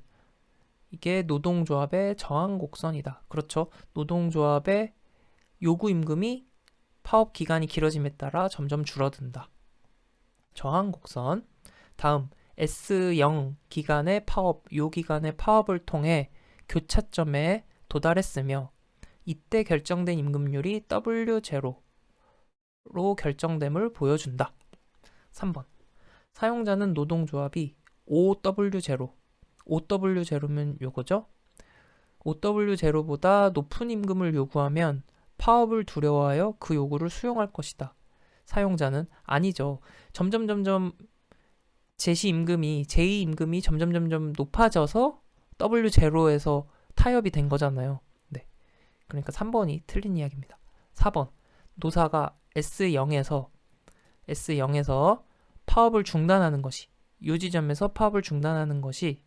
이게 노동조합의 저항 곡선이다. 그렇죠. 노동조합의 요구 임금이 파업 기간이 길어짐에 따라 점점 줄어든다. 저항 곡선. 다음 S0 기간의 파업, 요 기간의 파업을 통해 교차점에 도달했으며 이때 결정된 임금률이 W0로 결정됨을 보여준다. 3번. 사용자는 노동조합이 OW0면 요거죠? OW0보다 높은 임금을 요구하면 파업을 두려워하여 그 요구를 수용할 것이다. 사용자는 아니죠. 점점 제2임금이 점점 높아져서 W0에서 타협이 된 거잖아요. 네. 그러니까 3번이 틀린 이야기입니다. 4번. 노사가 S0에서 파업을 중단하는 것이, 이 지점에서 파업을 중단하는 것이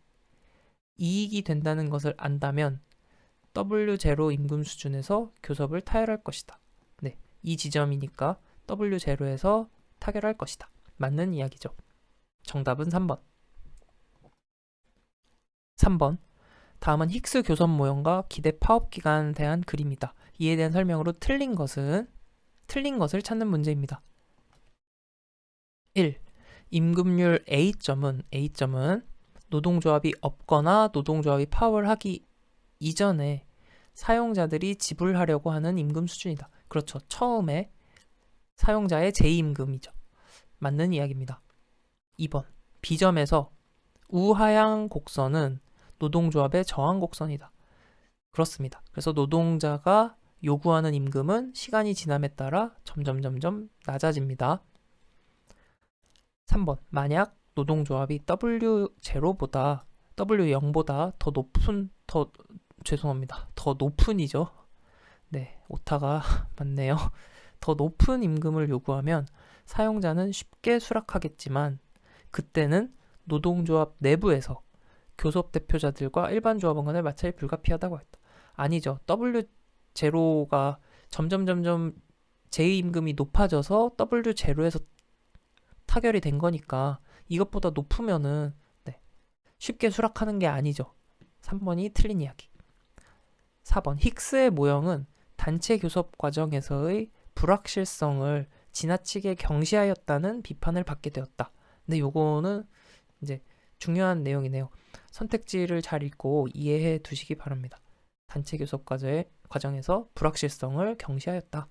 이익이 된다는 것을 안다면 W0 임금 수준에서 교섭을 타결할 것이다. 네, 이 지점이니까 W0에서 타결할 것이다. 맞는 이야기죠. 정답은 3번. 3번. 다음은 힉스 교선 모형과 기대 파업 기간에 대한 그림이다. 이에 대한 설명으로 틀린 것을 찾는 문제입니다. 1. 임금률 A점은 노동조합이 없거나 노동조합이 파업을 하기 이전에 사용자들이 지불하려고 하는 임금 수준이다. 그렇죠. 처음에 사용자의 제2임금이죠. 맞는 이야기입니다. 2번. B점에서 우하향 곡선은 노동조합의 저항 곡선이다. 그렇습니다. 그래서 노동자가 요구하는 임금은 시간이 지남에 따라 점점 낮아집니다. 3번. 만약 노동조합이 W0보다 더 높은이죠. 네, 오타가 맞네요. 더 높은 임금을 요구하면 사용자는 쉽게 수락하겠지만 그때는 노동조합 내부에서 교섭 대표자들과 일반 조합원 간의 마찰이 불가피하다고 했다. 아니죠. W0가 점점 제2임금이 높아져서 W0에서 타결이 된 거니까 이것보다 높으면은 쉽게 수락하는 게 아니죠. 3번이 틀린 이야기. 4번. 힉스의 모형은 단체 교섭 과정에서의 불확실성을 지나치게 경시하였다는 비판을 받게 되었다. 근데 요거는 이제 중요한 내용이네요. 선택지를 잘 읽고 이해해 두시기 바랍니다. 단체 교섭 과정에서 불확실성을 경시하였다.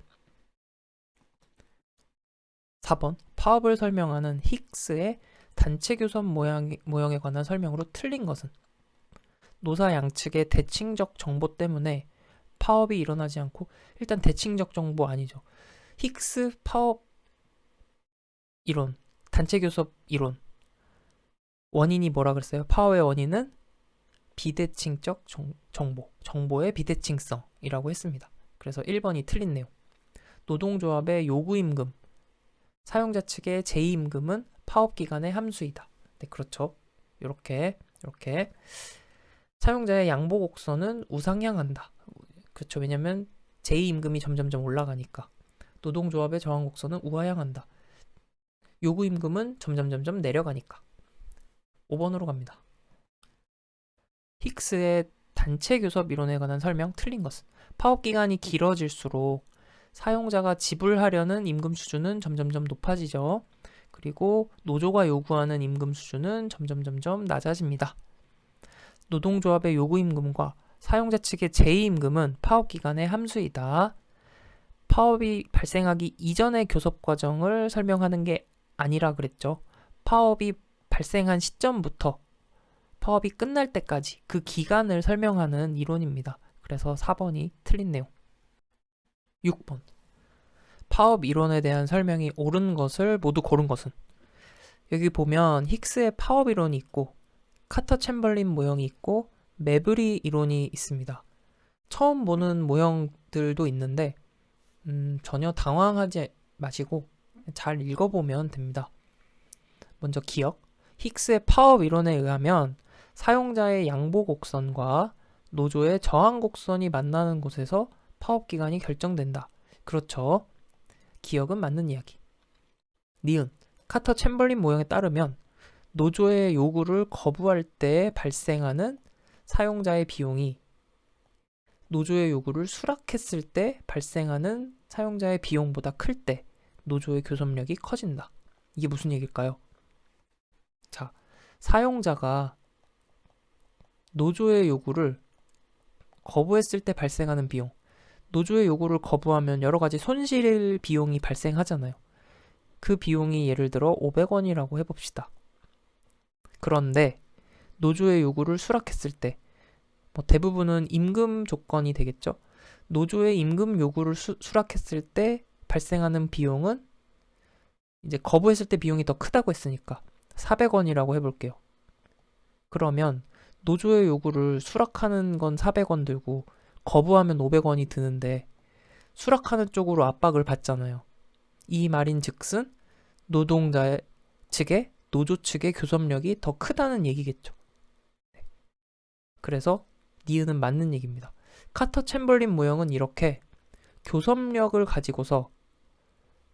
4번. 파업을 설명하는 힉스의 단체 교섭 모형에 관한 설명으로 틀린 것은 노사 양측의 대칭적 정보 때문에 파업이 일어나지 않고, 일단 대칭적 정보 아니죠. 힉스 파업 이론, 단체 교섭 이론, 원인이 뭐라 그랬어요? 파업의 원인은 비대칭적 정보의 비대칭성이라고 했습니다. 그래서 1번이 틀린 내용. 노동조합의 요구임금, 사용자 측의 제2임금은 파업 기간의 함수이다. 네, 그렇죠. 이렇게 사용자의 양보 곡선은 우상향한다. 그렇죠. 왜냐면 제2임금이 점점 올라가니까. 노동조합의 저항 곡선은 우하향한다. 요구 임금은 점점점점 내려가니까. 5번으로 갑니다. 힉스의 단체 교섭 이론에 관한 설명 틀린 것은 파업 기간이 길어질수록 사용자가 지불하려는 임금 수준은 점점점 높아지죠. 그리고 노조가 요구하는 임금 수준은 점점점점 낮아집니다. 노동조합의 요구 임금과 사용자 측의 제의 임금은 파업 기간의 함수이다. 파업이 발생하기 이전의 교섭 과정을 설명하는 게 아니라 그랬죠. 파업이 발생한 시점부터 파업이 끝날 때까지 그 기간을 설명하는 이론입니다. 그래서 4번이 틀린 내용. 6번. 파업 이론에 대한 설명이 옳은 것을 모두 고른 것은? 여기 보면 힉스의 파업 이론이 있고 카터 챔벌린 모형이 있고 메브리 이론이 있습니다. 처음 보는 모형들도 있는데 전혀 당황하지 마시고 잘 읽어보면 됩니다. 먼저 기억. 힉스의 파업 이론에 의하면 사용자의 양보 곡선과 노조의 저항 곡선이 만나는 곳에서 파업 기간이 결정된다. 그렇죠. 기억은 맞는 이야기. 니은. 카터 챔벌린 모형에 따르면 노조의 요구를 거부할 때 발생하는 사용자의 비용이 노조의 요구를 수락했을 때 발생하는 사용자의 비용보다 클 때 노조의 교섭력이 커진다. 이게 무슨 얘기일까요? 자, 사용자가 노조의 요구를 거부했을 때 발생하는 비용, 노조의 요구를 거부하면 여러 가지 손실 비용이 발생하잖아요. 그 비용이 예를 들어 500원이라고 해봅시다. 그런데 노조의 요구를 수락했을 때 대부분은 임금 조건이 되겠죠. 노조의 임금 요구를 수락했을 때 발생하는 비용은 이제 거부했을 때 비용이 더 크다고 했으니까 400원이라고 해볼게요. 그러면 노조의 요구를 수락하는 건 400원 들고 거부하면 500원이 드는데 수락하는 쪽으로 압박을 받잖아요. 이 말인 즉슨 노동자 측의 노조 측의 교섭력이 더 크다는 얘기겠죠. 그래서 니은은 맞는 얘기입니다. 카터 챔벌린 모형은 이렇게 교섭력을 가지고서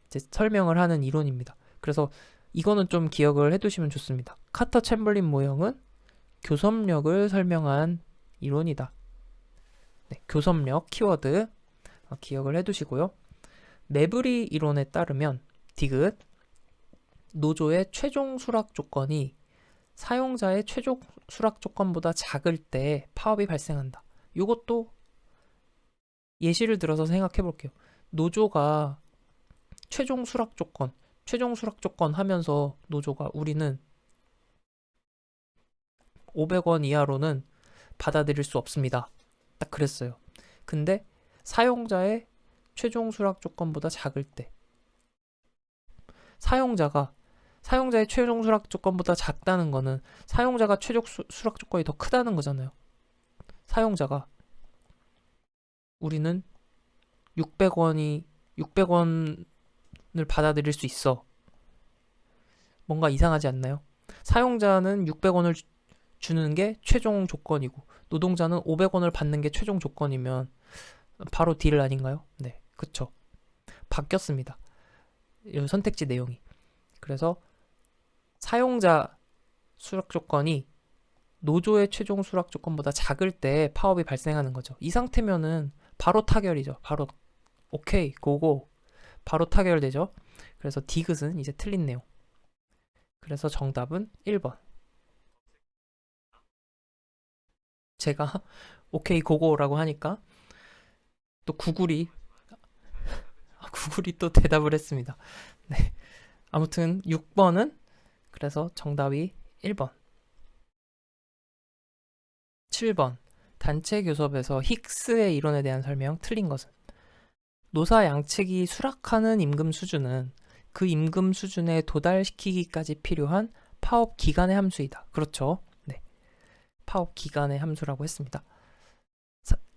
이제 설명을 하는 이론입니다. 그래서 이거는 좀 기억을 해두시면 좋습니다. 카터 챔벌린 모형은 교섭력을 설명한 이론이다. 네, 교섭력 키워드 기억을 해두시고요. 메브리 이론에 따르면 디귿 노조의 최종 수락 조건이 사용자의 최종 수락 조건보다 작을 때 파업이 발생한다. 이것도 예시를 들어서 생각해 볼게요. 노조가 최종 수락 조건 하면서 노조가 우리는 500원 이하로는 받아들일 수 없습니다. 딱 그랬어요. 근데 사용자의 최종 수락 조건보다 작을 때 사용자의 최종 수락 조건보다 작다는 거는 사용자가 최종 수락 조건이 더 크다는 거잖아요. 사용자가 우리는 600원을 받아들일 수 있어. 뭔가 이상하지 않나요? 사용자는 600원을 주는 게 최종 조건이고 노동자는 500원을 받는 게 최종 조건이면 바로 딜 아닌가요? 네, 그쵸. 바뀌었습니다. 이 선택지 내용이. 그래서 사용자 수락 조건이 노조의 최종 수락 조건보다 작을 때 파업이 발생하는 거죠. 이 상태면은 바로 타결이죠. 바로 오케이 고고 바로 타결되죠. 그래서 디귿은 이제 틀린 내용. 그래서 정답은 1번. 제가 오케이 고고라고 하니까 또 구글이 또 대답을 했습니다. 네. 아무튼 6번은 그래서 정답이 1번. 7번. 단체 교섭에서 힉스의 이론에 대한 설명 틀린 것은? 노사 양측이 수락하는 임금 수준은 그 임금 수준에 도달시키기까지 필요한 파업 기간의 함수이다. 그렇죠. 네. 파업 기간의 함수라고 했습니다.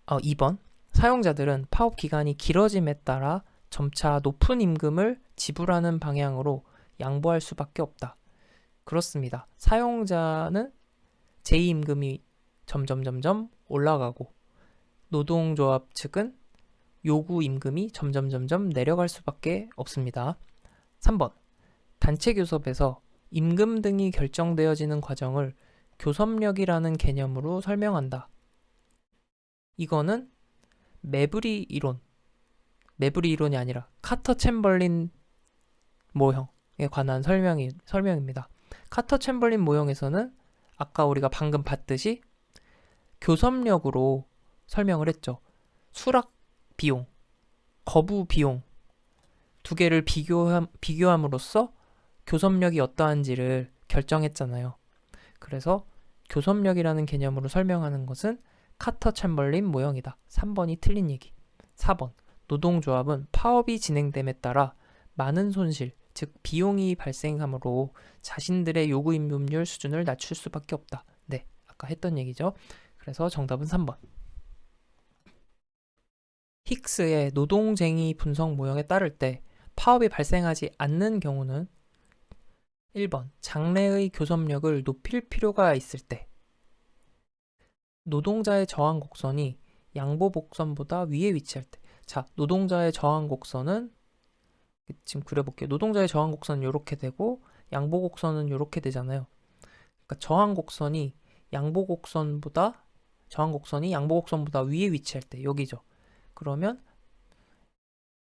2번. 사용자들은 파업 기간이 길어짐에 따라 점차 높은 임금을 지불하는 방향으로 양보할 수밖에 없다. 그렇습니다. 사용자는 제2임금이 점점 올라가고 노동조합 측은 요구 임금이 점점 내려갈 수밖에 없습니다. 3번. 단체 교섭에서 임금 등이 결정되어지는 과정을 교섭력이라는 개념으로 설명한다. 이거는 매브리 이론이 아니라 카터 챔벌린 모형에 관한 설명입니다. 카터 챔벌린 모형에서는 아까 우리가 방금 봤듯이 교섭력으로 설명을 했죠. 수락 비용, 거부 비용 두 개를 비교함으로써 교섭력이 어떠한지를 결정했잖아요. 그래서 교섭력이라는 개념으로 설명하는 것은 카터 챔벌린 모형이다. 3번이 틀린 얘기. 4번. 노동조합은 파업이 진행됨에 따라 많은 손실, 즉 비용이 발생하므로 자신들의 요구 임금률 수준을 낮출 수밖에 없다. 네, 아까 했던 얘기죠. 그래서 정답은 3번. 힉스의 노동쟁의 분석 모형에 따를 때 파업이 발생하지 않는 경우는 1번. 장래의 교섭력을 높일 필요가 있을 때, 노동자의 저항 곡선이 양보 곡선보다 위에 위치할 때. 자, 노동자의 저항 곡선은 지금 그려볼게요. 노동자의 저항 곡선은 이렇게 되고 양보 곡선은 이렇게 되잖아요. 그러니까 저항 곡선이 양보 곡선보다 위에 위치할 때, 여기죠. 그러면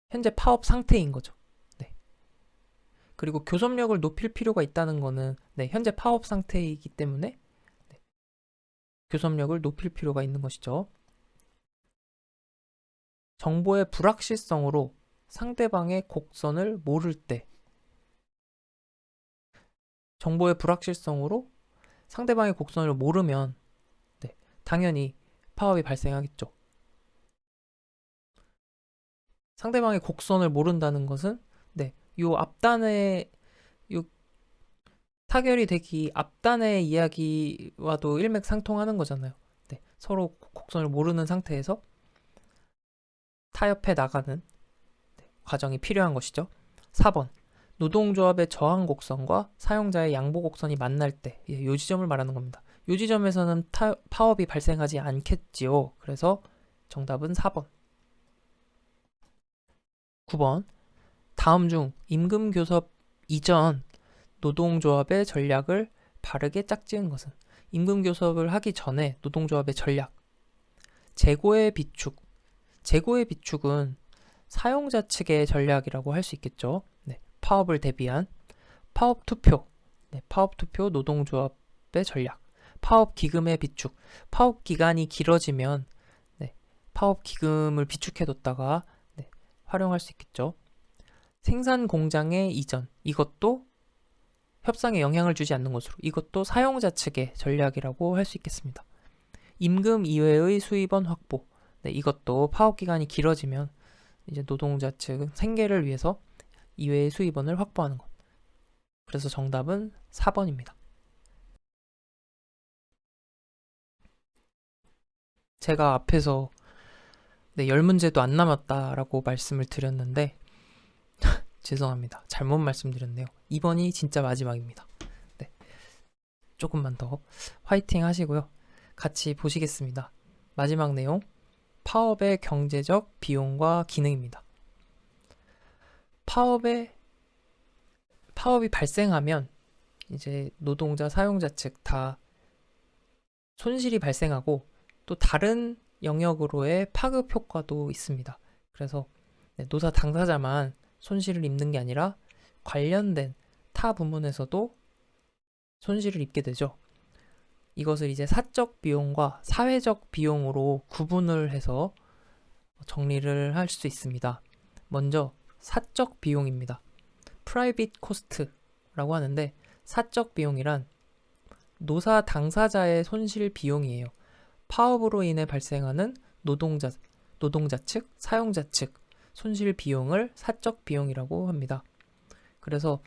현재 파업 상태인 거죠. 네. 그리고 교섭력을 높일 필요가 있다는 거는 현재 파업 상태이기 때문에 교섭력을 높일 필요가 있는 것이죠. 정보의 불확실성으로 상대방의 곡선을 모를 때, 정보의 불확실성으로 상대방의 곡선을 모르면 당연히 파업이 발생하겠죠. 상대방의 곡선을 모른다는 것은 요 앞단의 요 타결이 되기 앞단의 이야기와도 일맥상통하는 거잖아요. 서로 곡선을 모르는 상태에서 타협해 나가는 과정이 필요한 것이죠. 4번. 노동조합의 저항 곡선과 사용자의 양보 곡선이 만날 때, 이 지점을 말하는 겁니다. 이 지점에서는 파업이 발생하지 않겠지요. 그래서 정답은 4번. 9번. 다음 중 임금 교섭 이전 노동조합의 전략을 바르게 짝지은 것은? 임금 교섭을 하기 전에 노동조합의 전략. 재고의 비축. 재고의 비축은 사용자 측의 전략이라고 할 수 있겠죠. 파업을 대비한 파업 투표. 파업 투표 노동조합의 전략. 파업 기금의 비축. 파업 기간이 길어지면 파업 기금을 비축해뒀다가 활용할 수 있겠죠. 생산 공장의 이전. 이것도 협상에 영향을 주지 않는 것으로, 이것도 사용자 측의 전략이라고 할 수 있겠습니다. 임금 이외의 수입원 확보. 이것도 파업 기간이 길어지면 이제 노동자 측 생계를 위해서 이외의 수입원을 확보하는 것. 그래서 정답은 4번입니다. 제가 앞에서 10문제도 안 남았다라고 말씀을 드렸는데 죄송합니다. 잘못 말씀드렸네요. 2번이 진짜 마지막입니다. 조금만 더 화이팅 하시고요. 같이 보시겠습니다. 마지막 내용, 파업의 경제적 비용과 기능입니다. 파업이 발생하면 이제 노동자, 사용자 측 다 손실이 발생하고 또 다른 영역으로의 파급 효과도 있습니다. 그래서 노사 당사자만 손실을 입는 게 아니라 관련된 타 부문에서도 손실을 입게 되죠. 이것을 이제 사적 비용과 사회적 비용으로 구분을 해서 정리를 할 수 있습니다. 먼저 사적 비용입니다. private cost라고 하는데, 사적 비용이란 노사 당사자의 손실 비용이에요. 파업으로 인해 발생하는 노동자 측, 사용자 측 손실 비용을 사적 비용이라고 합니다. 그래서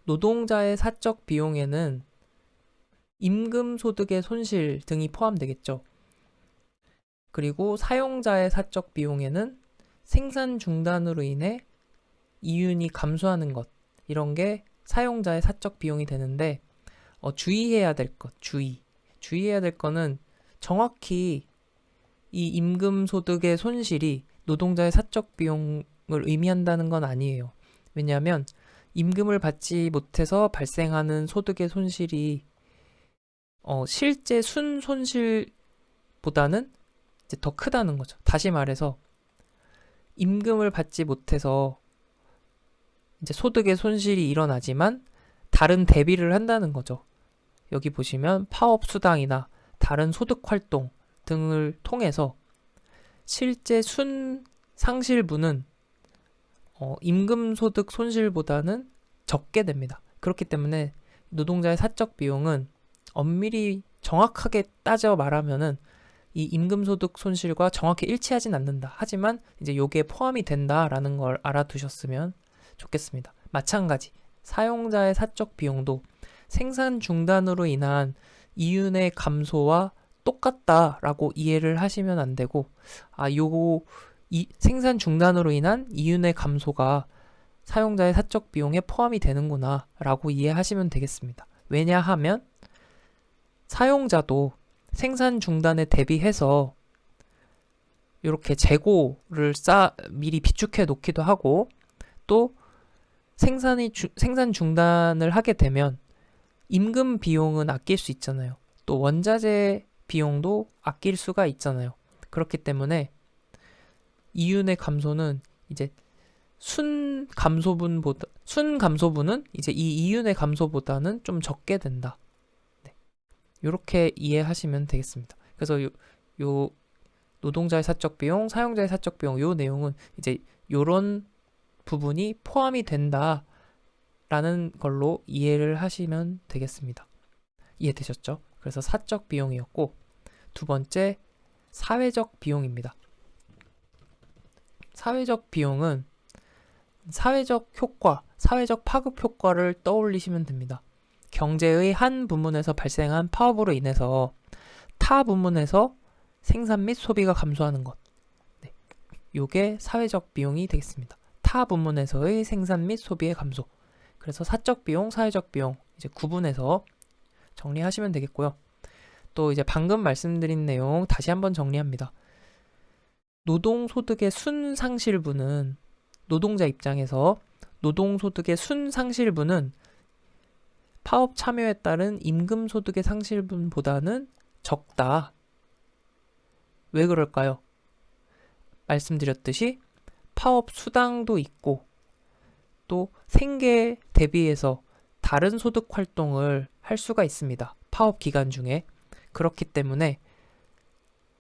노동자의 사적 비용에는 임금 소득의 손실 등이 포함되겠죠. 그리고 사용자의 사적 비용에는 생산 중단으로 인해 이윤이 감소하는 것, 이런 게 사용자의 사적 비용이 되는데, 주의해야 될 거는 정확히 이 임금 소득의 손실이 노동자의 사적 비용을 의미한다는 건 아니에요. 왜냐하면 임금을 받지 못해서 발생하는 소득의 손실이 실제 순손실보다는 이제 더 크다는 거죠. 다시 말해서 임금을 받지 못해서 이제 소득의 손실이 일어나지만 다른 대비를 한다는 거죠. 여기 보시면 파업 수당이나 다른 소득 활동 등을 통해서 실제 순 상실분은 임금 소득 손실보다는 적게 됩니다. 그렇기 때문에 노동자의 사적 비용은 엄밀히 정확하게 따져 말하면은 이 임금 소득 손실과 정확히 일치하진 않는다. 하지만 이제 요게 포함이 된다라는 걸 알아두셨으면 좋겠습니다. 마찬가지 사용자의 사적 비용도 생산 중단으로 인한 이윤의 감소와 똑같다라고 이해를 하시면 안 되고, 생산 중단으로 인한 이윤의 감소가 사용자의 사적 비용에 포함이 되는구나 라고 이해하시면 되겠습니다. 왜냐하면 사용자도 생산 중단에 대비해서 이렇게 재고를 미리 비축해 놓기도 하고, 또 생산 중단을 하게 되면 임금 비용은 아낄 수 있잖아요. 또 원자재 비용도 아낄 수가 있잖아요. 그렇기 때문에 이윤의 감소는 이제 순 감소분은 이제 이 이윤의 감소보다는 좀 적게 된다. 네. 이렇게 이해하시면 되겠습니다. 그래서 요 노동자의 사적 비용, 사용자의 사적 비용 요 내용은 이제 요런 부분이 포함이 된다라는 걸로 이해를 하시면 되겠습니다. 이해되셨죠? 그래서 사적 비용이었고, 두 번째 사회적 비용입니다. 사회적 비용은 사회적 효과, 사회적 파급 효과를 떠올리시면 됩니다. 경제의 한 부문에서 발생한 파업으로 인해서 타 부문에서 생산 및 소비가 감소하는 것. 네. 요게 사회적 비용이 되겠습니다. 타 부문에서의 생산 및 소비의 감소. 그래서 사적 비용, 사회적 비용 이제 구분해서 정리하시면 되겠고요. 또 이제 방금 말씀드린 내용 다시 한번 정리합니다. 노동소득의 순상실분은 노동자 입장에서 노동소득의 순상실분은 파업 참여에 따른 임금소득의 상실분보다는 적다. 왜 그럴까요? 말씀드렸듯이 파업 수당도 있고 또 생계 대비해서 다른 소득 활동을 할 수가 있습니다. 파업 기간 중에. 그렇기 때문에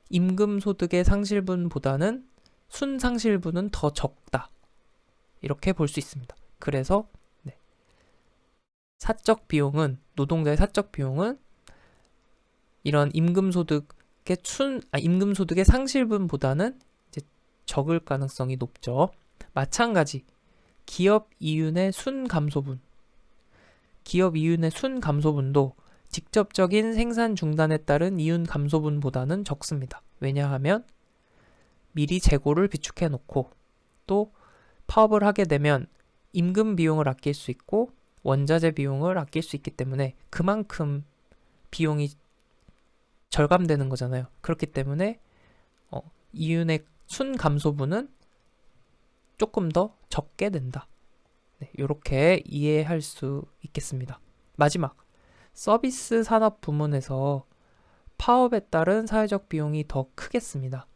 임금 소득의 상실분보다는 순상실분은 더 적다. 이렇게 볼 수 있습니다. 그래서 사적 비용은 노동자의 사적 비용은 이런 임금 소득의 상실분보다는 이제 적을 가능성이 높죠. 마찬가지 기업 이윤의 순감소분도 직접적인 생산 중단에 따른 이윤 감소분보다는 적습니다. 왜냐하면 미리 재고를 비축해 놓고 또 파업을 하게 되면 임금 비용을 아낄 수 있고 원자재 비용을 아낄 수 있기 때문에 그만큼 비용이 절감되는 거잖아요. 그렇기 때문에 이윤의 순감소분은 조금 더 적게 된다. 네, 이렇게 이해할 수 있겠습니다. 마지막, 서비스 산업 부문에서 파업에 따른 사회적 비용이 더 크겠습니다.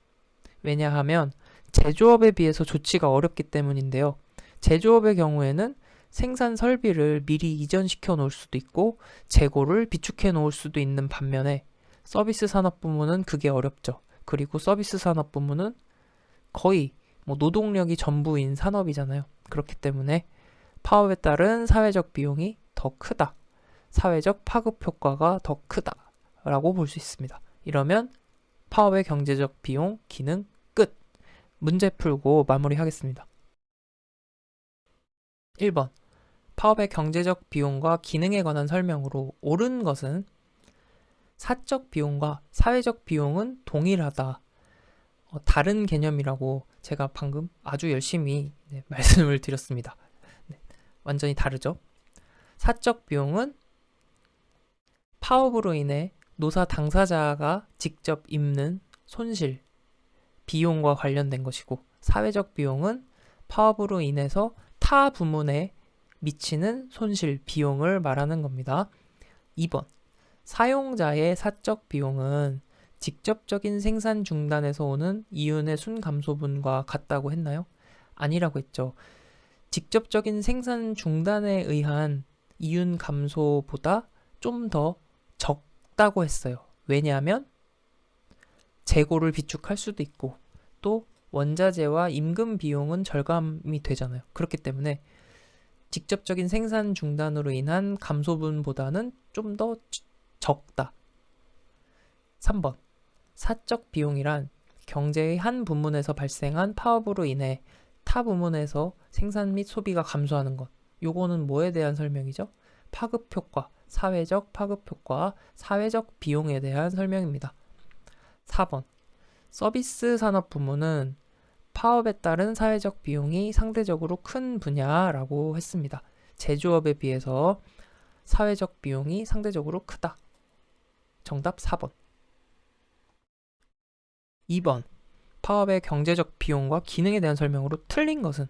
왜냐하면 제조업에 비해서 조치가 어렵기 때문인데요. 제조업의 경우에는 생산 설비를 미리 이전시켜 놓을 수도 있고 재고를 비축해 놓을 수도 있는 반면에 서비스 산업 부문은 그게 어렵죠. 그리고 서비스 산업 부문은 거의 노동력이 전부인 산업이잖아요. 그렇기 때문에 파업에 따른 사회적 비용이 더 크다. 사회적 파급 효과가 더 크다라고 볼 수 있습니다. 이러면 파업의 경제적 비용, 기능, 끝! 문제 풀고 마무리하겠습니다. 1번. 파업의 경제적 비용과 기능에 관한 설명으로 옳은 것은 사적 비용과 사회적 비용은 동일하다. 다른 개념이라고 제가 방금 아주 열심히 말씀을 드렸습니다. 완전히 다르죠? 사적 비용은 파업으로 인해 노사 당사자가 직접 입는 손실, 비용과 관련된 것이고 사회적 비용은 파업으로 인해서 타 부문에 미치는 손실, 비용을 말하는 겁니다. 2번, 사용자의 사적 비용은 직접적인 생산 중단에서 오는 이윤의 순감소분과 같다고 했나요? 아니라고 했죠. 직접적인 생산 중단에 의한 이윤 감소보다 좀 더 적다고 했어요. 왜냐하면 재고를 비축할 수도 있고 또 원자재와 임금 비용은 절감이 되잖아요. 그렇기 때문에 직접적인 생산 중단으로 인한 감소분보다는 좀 더 적다. 3번, 사적 비용이란 경제의 한 부문에서 발생한 파업으로 인해 타 부문에서 생산 및 소비가 감소하는 것. 요거는 뭐에 대한 설명이죠? 파급 효과, 사회적 파급 효과, 사회적 비용에 대한 설명입니다. 4번, 서비스 산업 부문은 파업에 따른 사회적 비용이 상대적으로 큰 분야라고 했습니다. 제조업에 비해서 사회적 비용이 상대적으로 크다. 정답 4번. 2번. 파업의 경제적 비용과 기능에 대한 설명으로 틀린 것은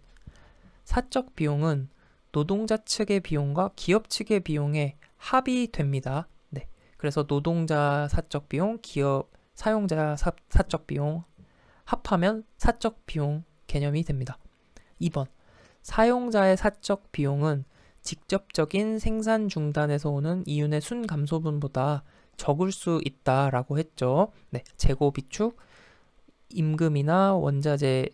사적 비용은 노동자 측의 비용과 기업 측의 비용에 합이 됩니다. 네. 그래서 노동자 사적 비용, 기업 사용자 사적 비용 합하면 사적 비용 개념이 됩니다. 2번. 사용자의 사적 비용은 직접적인 생산 중단에서 오는 이윤의 순감소분보다 적을 수 있다라고 했죠. 네. 재고 비축, 임금이나 원자재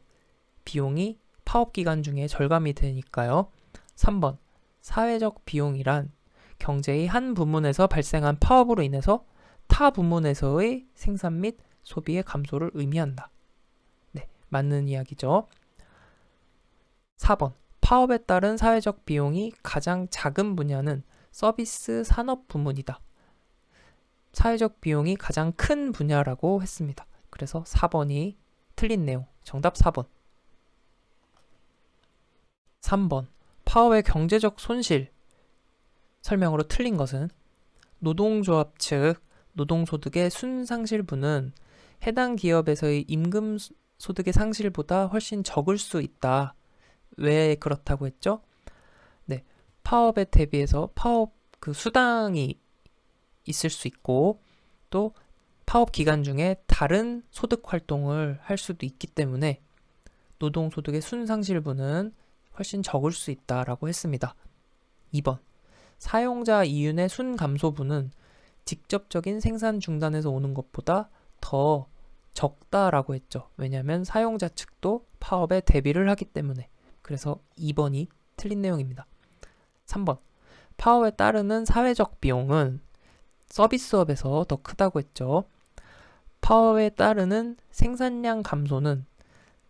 비용이 파업 기간 중에 절감이 되니까요. 3번. 사회적 비용이란 경제의 한 부문에서 발생한 파업으로 인해서 타 부문에서의 생산 및 소비의 감소를 의미한다. 네, 맞는 이야기죠. 4번. 파업에 따른 사회적 비용이 가장 작은 분야는 서비스 산업 부문이다. 사회적 비용이 가장 큰 분야라고 했습니다. 그래서 4번이 틀린 내용. 정답 4번. 3번. 파업의 경제적 손실 설명으로 틀린 것은 노동조합 측 노동소득의 순상실분은 해당 기업에서의 임금 소득의 상실보다 훨씬 적을 수 있다. 왜 그렇다고 했죠? 네, 파업에 대비해서 파업 그 수당이 있을 수 있고 또 파업 기간 중에 다른 소득 활동을 할 수도 있기 때문에 노동소득의 순상실분은 훨씬 적을 수 있다라고 했습니다. 2번. 사용자 이윤의 순감소분은 직접적인 생산 중단에서 오는 것보다 더 적다라고 했죠. 왜냐하면 사용자 측도 파업에 대비를 하기 때문에. 그래서 2번이 틀린 내용입니다. 3번. 파업에 따르는 사회적 비용은 서비스업에서 더 크다고 했죠. 파업에 따르는 생산량 감소는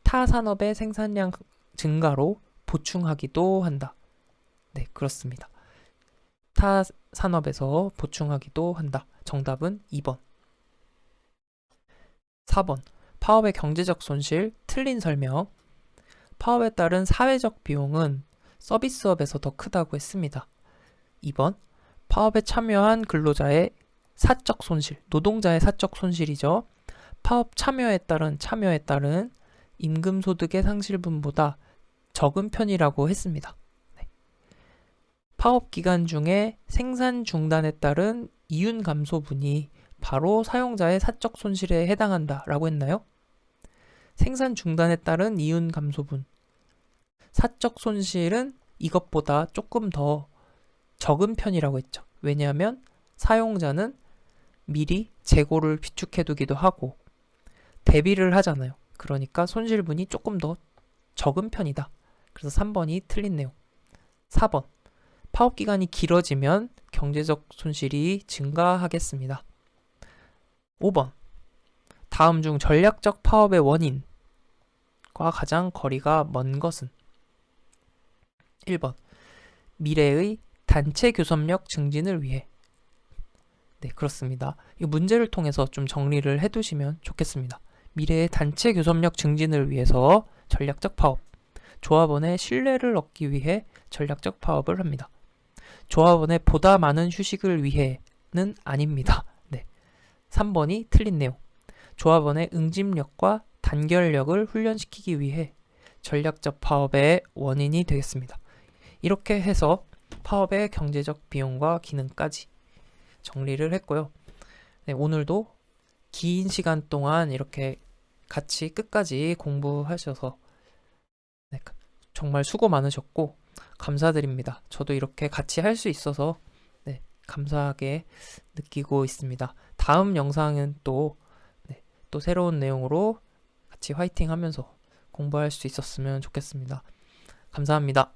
타 산업의 생산량 증가로 보충하기도 한다. 네, 그렇습니다. 타 산업에서 보충하기도 한다. 정답은 2번. 4번. 파업의 경제적 손실, 틀린 설명. 파업에 따른 사회적 비용은 서비스업에서 더 크다고 했습니다. 2번. 파업에 참여한 근로자의 사적 손실, 노동자의 사적 손실이죠. 파업 참여에 따른 임금 소득의 상실분보다 적은 편이라고 했습니다. 네. 파업 기간 중에 생산 중단에 따른 이윤 감소분이 바로 사용자의 사적 손실에 해당한다라고 했나요? 생산 중단에 따른 이윤 감소분. 사적 손실은 이것보다 조금 더 적은 편이라고 했죠. 왜냐하면 사용자는 미리 재고를 비축해두기도 하고 대비를 하잖아요. 그러니까 손실분이 조금 더 적은 편이다. 그래서 3번이 틀린 내용. 4번. 파업 기간이 길어지면 경제적 손실이 증가하겠습니다. 5번. 다음 중 전략적 파업의 원인과 가장 거리가 먼 것은 1번. 미래의 단체 교섭력 증진을 위해. 네, 그렇습니다. 이 문제를 통해서 좀 정리를 해두시면 좋겠습니다. 미래의 단체 교섭력 증진을 위해서 전략적 파업. 조합원의 신뢰를 얻기 위해 전략적 파업을 합니다. 조합원의 보다 많은 휴식을 위해는 아닙니다. 네. 3번이 틀린 내용. 조합원의 응집력과 단결력을 훈련시키기 위해 전략적 파업의 원인이 되겠습니다. 이렇게 해서 파업의 경제적 비용과 기능까지 정리를 했고요. 네, 오늘도 긴 시간 동안 이렇게 같이 끝까지 공부하셔서 네, 정말 수고 많으셨고 감사드립니다. 저도 이렇게 같이 할 수 있어서 네, 감사하게 느끼고 있습니다. 다음 영상은 또 새로운 내용으로 같이 화이팅 하면서 공부할 수 있었으면 좋겠습니다. 감사합니다.